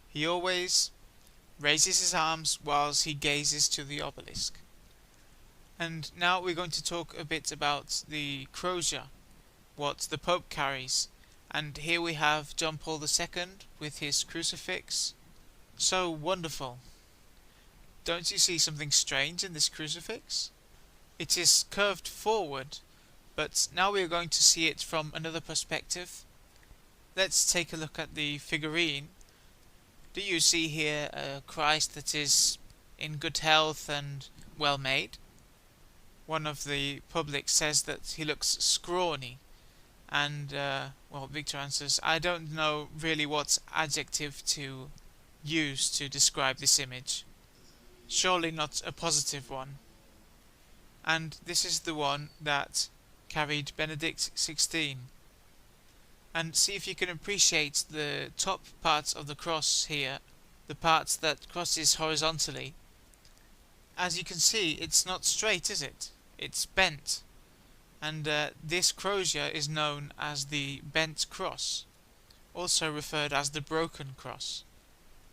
He always raises his arms whilst he gazes to the obelisk. And now we're going to talk a bit about the crozier. what the Pope carries. And here we have John Paul II with his crucifix. So wonderful. Don't you see something strange in this crucifix? It is curved forward, but now we are going to see it from another perspective. Let's take a look at the figurine. Do you see here a Christ that is in good health and well made? One of the public says that he looks scrawny, and well, Victor answers, I don't know really what adjective to use to describe this image. Surely not a positive one. And this is the one that carried Benedict XVI. And see if you can appreciate the top parts of the cross here, the parts that crosses horizontally. As you can see, it's not straight, is it? It's bent. And this crozier is known as the bent cross, also referred as the broken cross.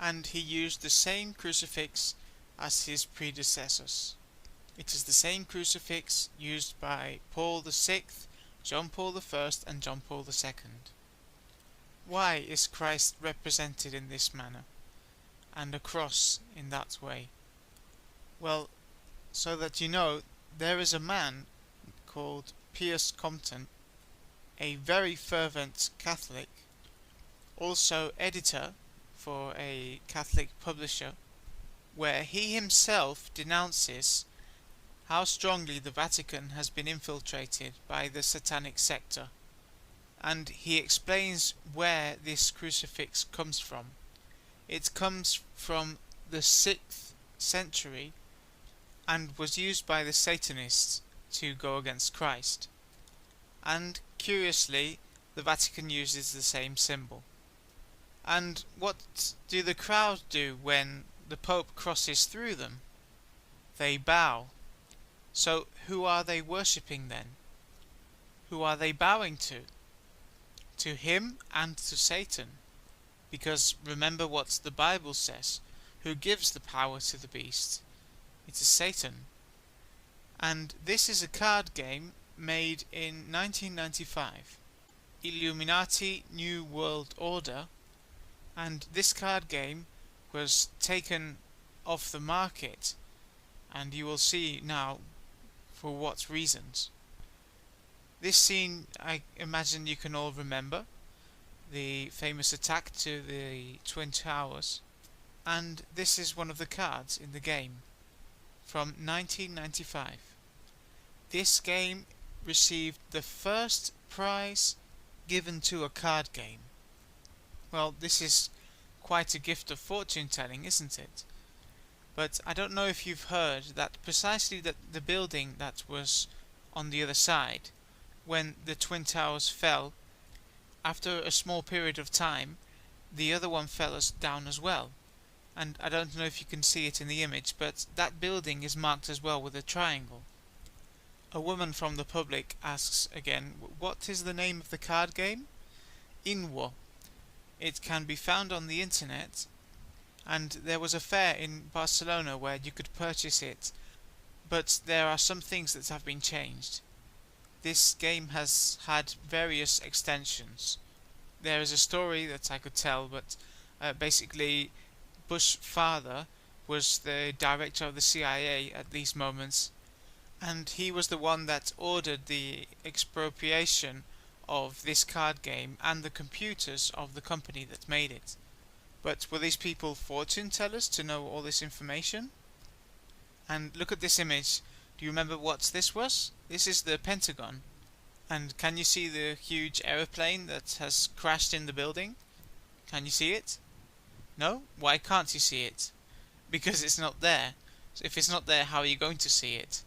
And he used the same crucifix as his predecessors. It is the same crucifix used by Paul VI, John Paul I and John Paul II. Why is Christ represented in this manner, and a cross in that way? Well, so that you know, there is a man called Piers Compton, a very fervent Catholic, also editor for a Catholic publisher, where he himself denounces how strongly the Vatican has been infiltrated by the satanic sector, and he explains where this crucifix comes from. It comes from the 6th century and was used by the Satanists to go against Christ. And curiously, the Vatican uses the same symbol. And what do the crowd do when the Pope crosses through them? They bow. So who are they worshipping then? Who are they bowing to? To him and to Satan. Because remember what the Bible says. Who gives the power to the beast? It is Satan. And this is a card game made in 1995. Illuminati New World Order. And this card game was taken off the market. And you will see now for what reasons. This scene, I imagine you can all remember, the famous attack to the Twin Towers, and this is one of the cards in the game from 1995. This game received the first prize given to a card game. Well, this is quite a gift of fortune telling, isn't it? But I don't know if you've heard that precisely the building that was on the other side, when the Twin Towers fell, after a small period of time, the other one fell down as well. And I don't know if you can see it in the image, but that building is marked as well with a triangle. A woman from the public asks again, what is the name of the card game? Inwo. It can be found on the internet. And there was a fair in Barcelona where you could purchase it, but there are some things that have been changed. This game has had various extensions. There is a story that I could tell, but basically Bush's father was the director of the CIA at these moments, and he was the one that ordered the expropriation of this card game and the computers of the company that made it. But were these people fortune tellers to know all this information? And look at this image. Do you remember what this was? This is the Pentagon. And can you see the huge aeroplane that has crashed in the building? Can you see it? No? Why can't you see it? Because it's not there. So if it's not there, how are you going to see it?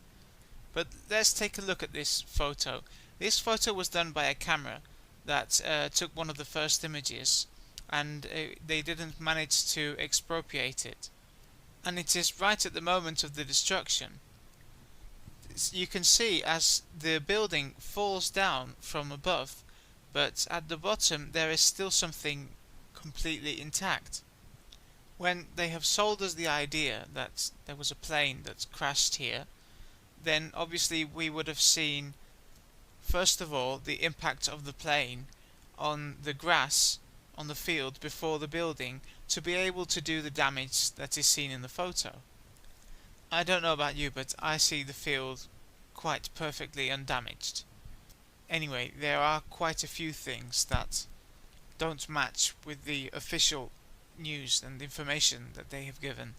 But let's take a look at this photo. This photo was done by a camera that took one of the first images, and they didn't manage to expropriate it. And it is right at the moment of the destruction. You can see as the building falls down from above, but at the bottom there is still something completely intact. When they have sold us the idea that there was a plane that crashed here, then obviously we would have seen First of all, the impact of the plane on the grass on the field before the building to be able to do the damage that is seen in the photo. I don't know about you, but I see the field quite perfectly undamaged. Anyway, there are quite a few things that don't match with the official news and information that they have given.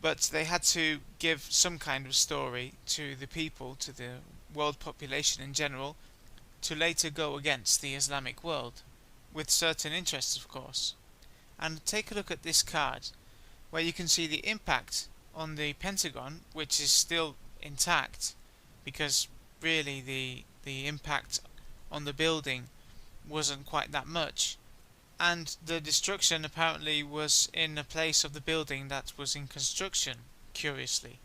But they had to give some kind of story to the people, to the world population in general, to later go against the Islamic world, with certain interests of course. And take a look at this card, where you can see the impact on the Pentagon, which is still intact, because really the impact on the building wasn't quite that much. And the destruction apparently was in a place of the building that was in construction, curiously.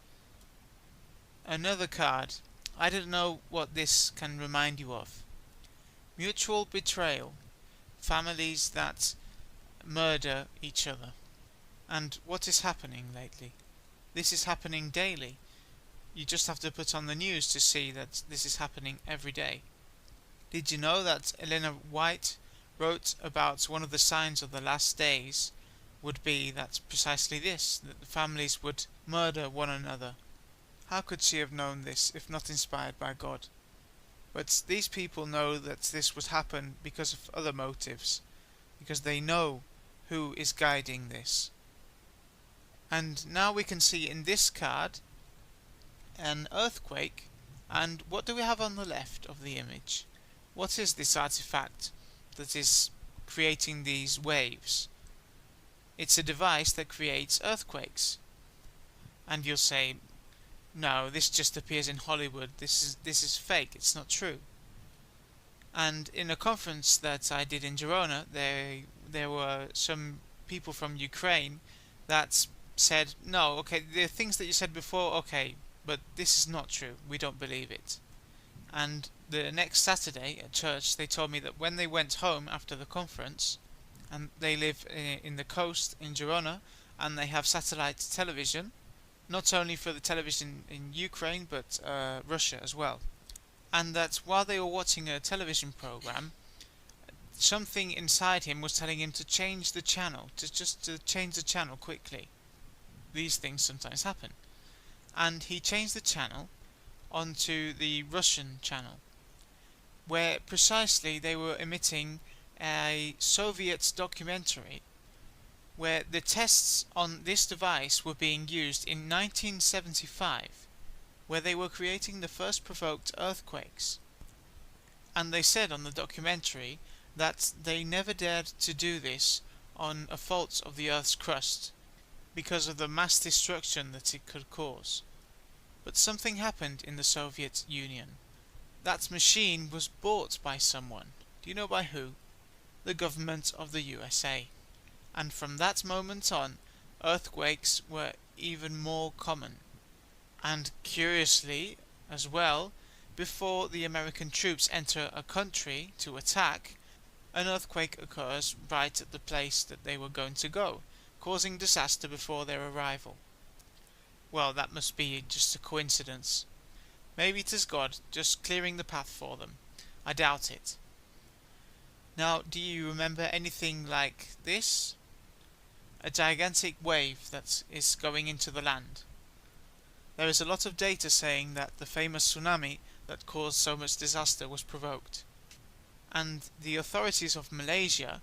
Another card. I don't know what this can remind you of. Mutual betrayal. Families that murder each other. And what is happening lately? This is happening daily. You just have to put on the news to see that this is happening every day. Did you know that Elena White wrote about one of the signs of the last days would be that precisely this, that the families would murder one another? How could she have known this if not inspired by God? But these people know that this would happen because of other motives, because they know who is guiding this. And now we can see in this card an earthquake, and what do we have on the left of the image? What is this artifact that is creating these waves? It's a device that creates earthquakes. And you'll say, no, this just appears in Hollywood, this is fake, it's not true. And in a conference that I did in Girona, there were some people from Ukraine that said, no, okay, the things that you said before, okay, but this is not true, we don't believe it. And the next Saturday at church they told me that when they went home after the conference, and they live in the coast in Girona, and they have satellite television, not only for the television in Ukraine but Russia as well, and that while they were watching a television program, something inside him was telling him to change the channel, to change the channel quickly. These things sometimes happen. And he changed the channel onto the Russian channel, where precisely they were emitting a Soviet documentary where the tests on this device were being used in 1975, where they were creating the first provoked earthquakes. And they said on the documentary that they never dared to do this on a fault of the Earth's crust, because of the mass destruction that it could cause. But something happened in the Soviet Union. That machine was bought by someone. Do you know by who? The government of the USA. And from that moment on, earthquakes were even more common. And curiously, as well, before the American troops enter a country to attack, an earthquake occurs right at the place that they were going to go, causing disaster before their arrival. Well, that must be just a coincidence. Maybe it is God just clearing the path for them. I doubt it. Now, do you remember anything like this? A gigantic wave that is going into the land. There is a lot of data saying that the famous tsunami that caused so much disaster was provoked. And the authorities of Malaysia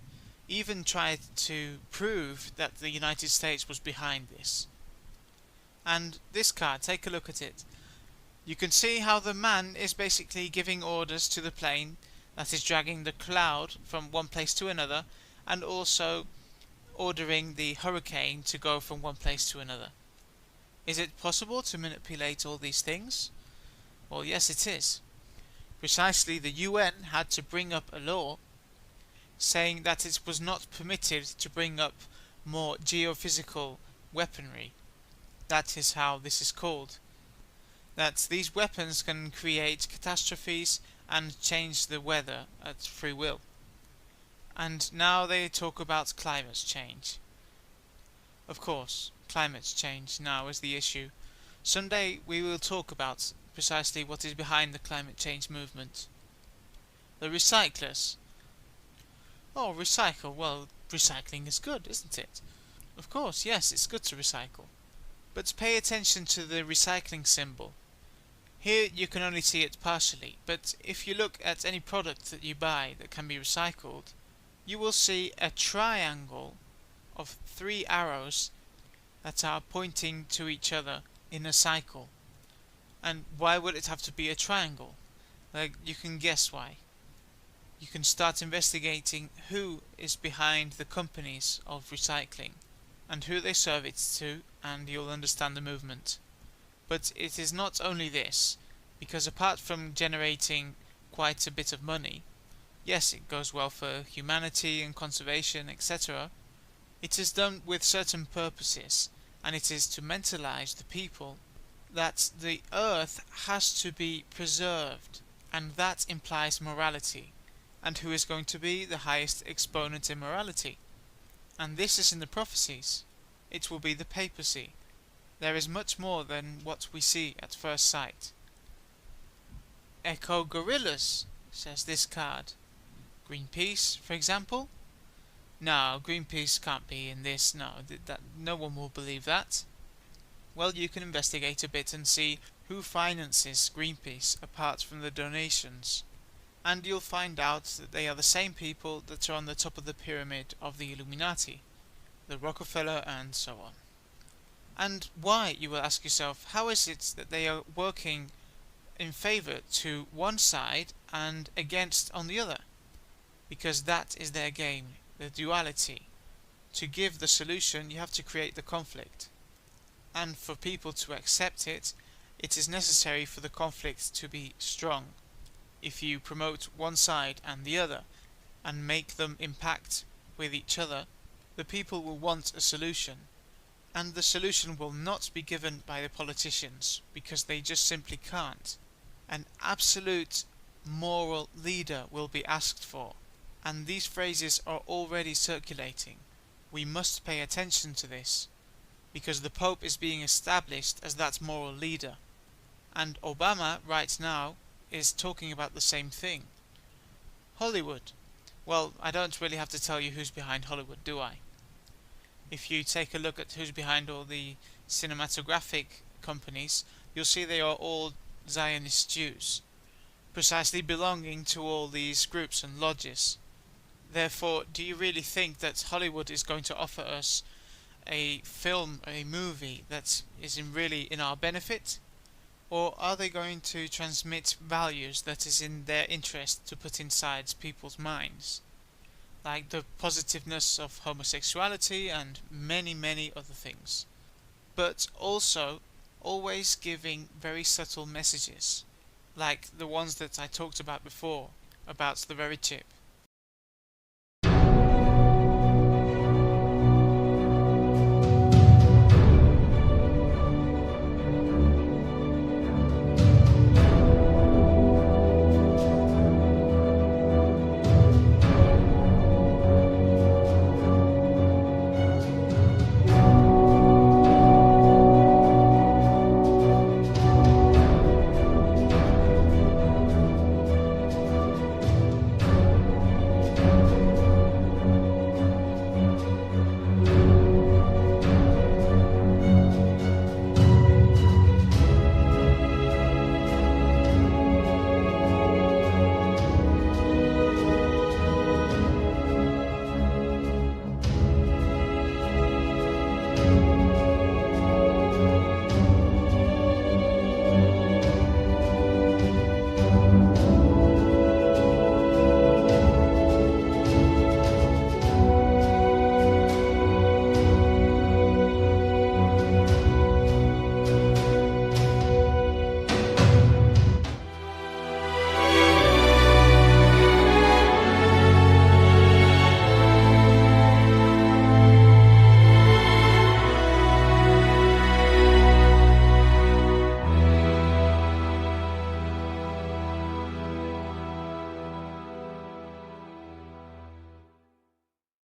even tried to prove that the United States was behind this. And this card, take a look at it. You can see how the man is basically giving orders to the plane that is dragging the cloud from one place to another, and also ordering the hurricane to go from one place to another. Is it possible to manipulate all these things? Well, yes, it is. Precisely, the UN had to bring up a law saying that it was not permitted to bring up more geophysical weaponry. That is how this is called. That these weapons can create catastrophes and change the weather at free will. And now they talk about climate change. Of course, climate change now is the issue. Someday we will talk about precisely what is behind the climate change movement. The recyclers. Oh, recycle. Well, recycling is good, isn't it? Of course, yes, it's good to recycle. But pay attention to the recycling symbol. Here you can only see it partially, but if you look at any product that you buy that can be recycled, you will see a triangle of 3 arrows that are pointing to each other in a cycle. And why would it have to be a triangle? Like, you can guess why. You can start investigating who is behind the companies of recycling and who they serve it to, and you'll understand the movement. But it is not only this, because apart from generating quite a bit of money, yes, it goes well for humanity and conservation, etc., it is done with certain purposes, and it is to mentalize the people that the earth has to be preserved, and that implies morality, and who is going to be the highest exponent in morality. And this is in the prophecies. It will be the papacy. There is much more than what we see at first sight. Eco-gorillas, says this card. Greenpeace, for example? No, Greenpeace can't be in this. No, no one will believe that. Well, you can investigate a bit and see who finances Greenpeace apart from the donations. And you'll find out that they are the same people that are on the top of the pyramid of the Illuminati, the Rockefeller and so on. And why, you will ask yourself, how is it that they are working in favour to one side and against on the other? Because that is their game, the duality. To give the solution, you have to create the conflict. And for people to accept it, it is necessary for the conflict to be strong. If you promote one side and the other, and make them impact with each other, the people will want a solution. And the solution will not be given by the politicians, because they just simply can't. An absolute moral leader will be asked for, and these phrases are already circulating. We must pay attention to this, because the Pope is being established as that moral leader, and Obama right now is talking about the same thing. Hollywood. Well, I don't really have to tell you who's behind Hollywood, do I? If you take a look at who's behind all the cinematographic companies, you'll see they are all Zionist Jews, precisely belonging to all these groups and lodges. Therefore, do you really think that Hollywood is going to offer us a film, a movie that is really in our benefit? Or are they going to transmit values that is in their interest to put inside people's minds? Like the positiveness of homosexuality and many, many other things. But also, always giving very subtle messages, like the ones that I talked about before, about the very chip.